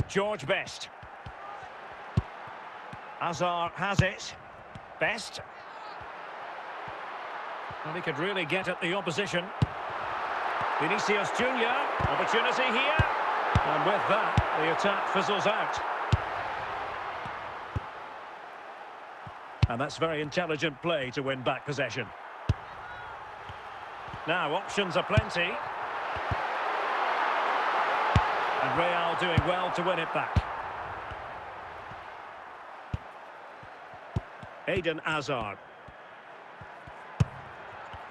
George Best. Hazard has it. Best. And he could really get at the opposition. Vinicius Junior. Opportunity here. And with that, the attack fizzles out. And that's very intelligent play to win back possession. Now, options are plenty. And Real doing well to win it back. Eden Hazard.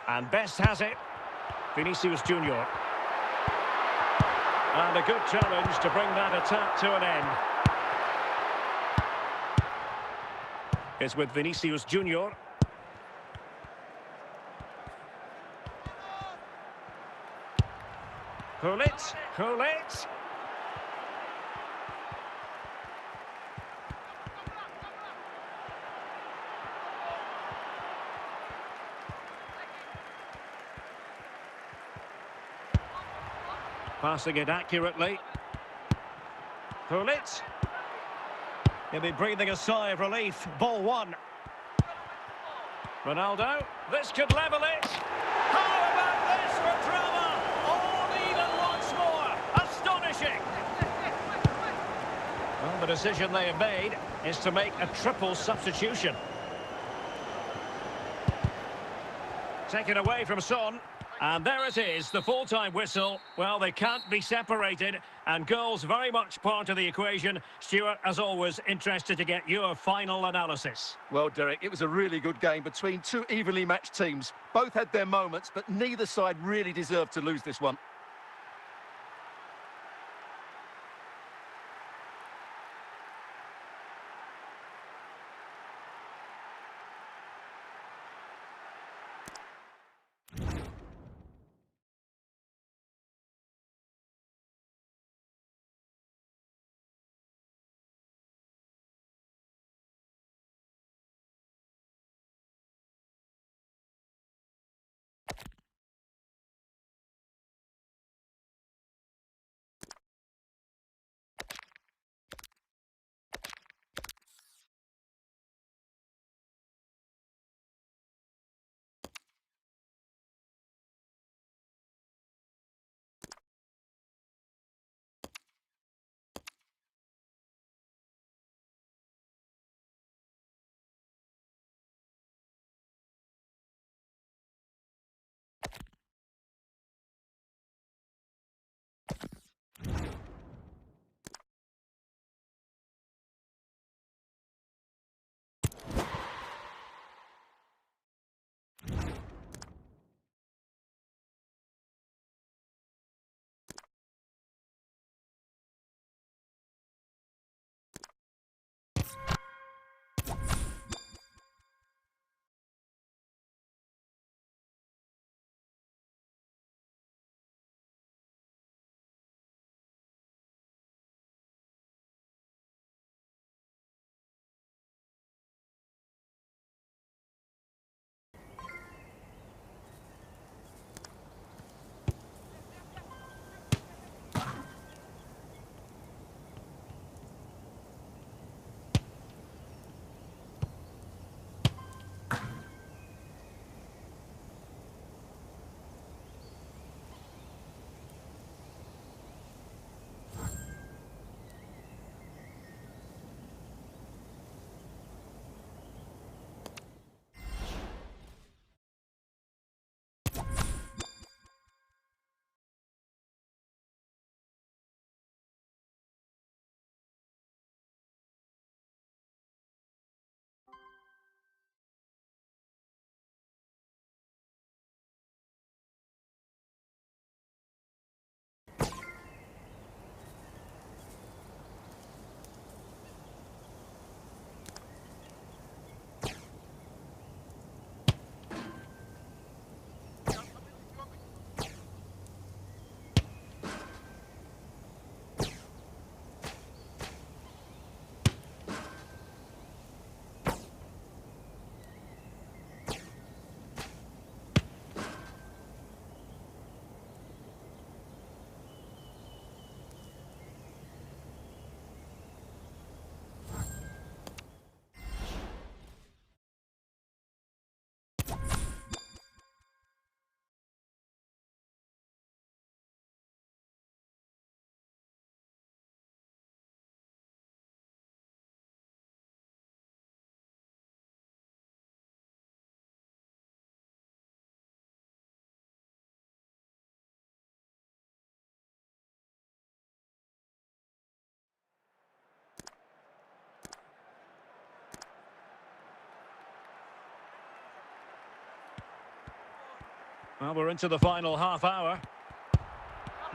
And Best has it. Vinicius Junior. And a good challenge to bring that attack to an end. It's with Vinicius Junior. Pull it, pull it. Passing it accurately. Pull it. He'll be breathing a sigh of relief. Ball one. Ronaldo. This could level it. How about this for drama? All even once more. Astonishing. Well, the decision they have made is to make a triple substitution. Taken away from Son. And there it is, the full-time whistle. Well, they can't be separated, and goals very much part of the equation. Stuart, as always, interested to get your final analysis. Well, Derek, it was a really good game between two evenly matched teams. Both had their moments, but neither side really deserved to lose this one. Well, we're into the final half hour.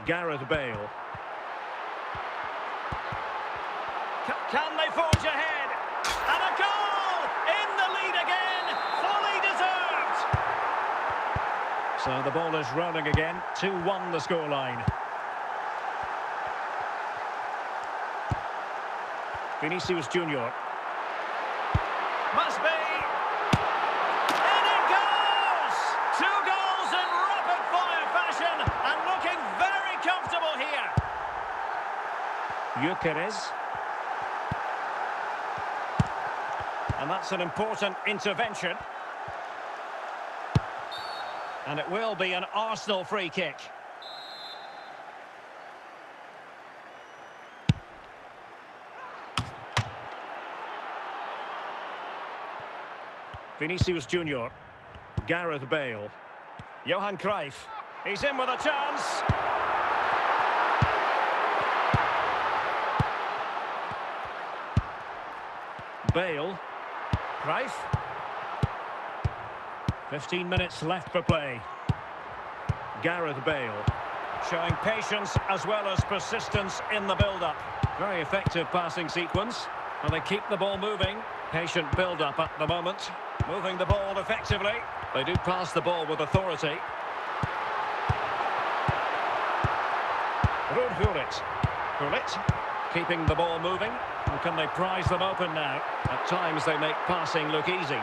Gareth Bale. Can they forge ahead? And a goal! In the lead again! Fully deserved! So the ball is rolling again. 2-1 the scoreline. Vinicius Junior. Must be. And it goes! 2 goals in rapid-fire fashion and looking very comfortable here. Gyökeres. And that's an important intervention. And it will be an Arsenal free kick. Vinicius Junior. Gareth Bale. Johan Cruyff. He's in with a chance. Bale. Cruyff. 15 minutes left for play. Gareth Bale. Showing patience as well as persistence in the build-up. Very effective passing sequence. And they keep the ball moving. Patient build-up at the moment. Moving the ball effectively. They do pass the ball with authority. Gullit. Keeping the ball moving. And can they prize them open now? At times they make passing look easy.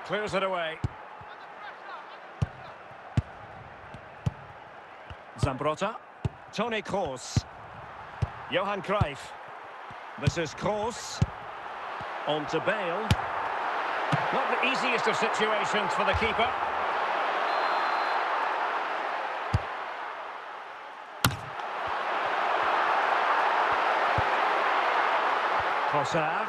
Clears it away. Zambrotta. Toni Kroos. Johan Cruyff. This is Kroos. On to Bale. Not the easiest of situations for the keeper. Trossard.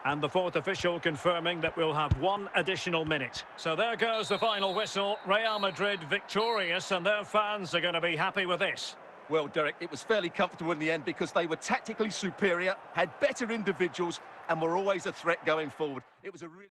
And the fourth official confirming that we'll have 1 additional minute. So there goes the final whistle. Real Madrid victorious, and their fans are going to be happy with this. Well, Derek, it was fairly comfortable in the end because they were tactically superior, had better individuals, and were always a threat going forward. It was a really...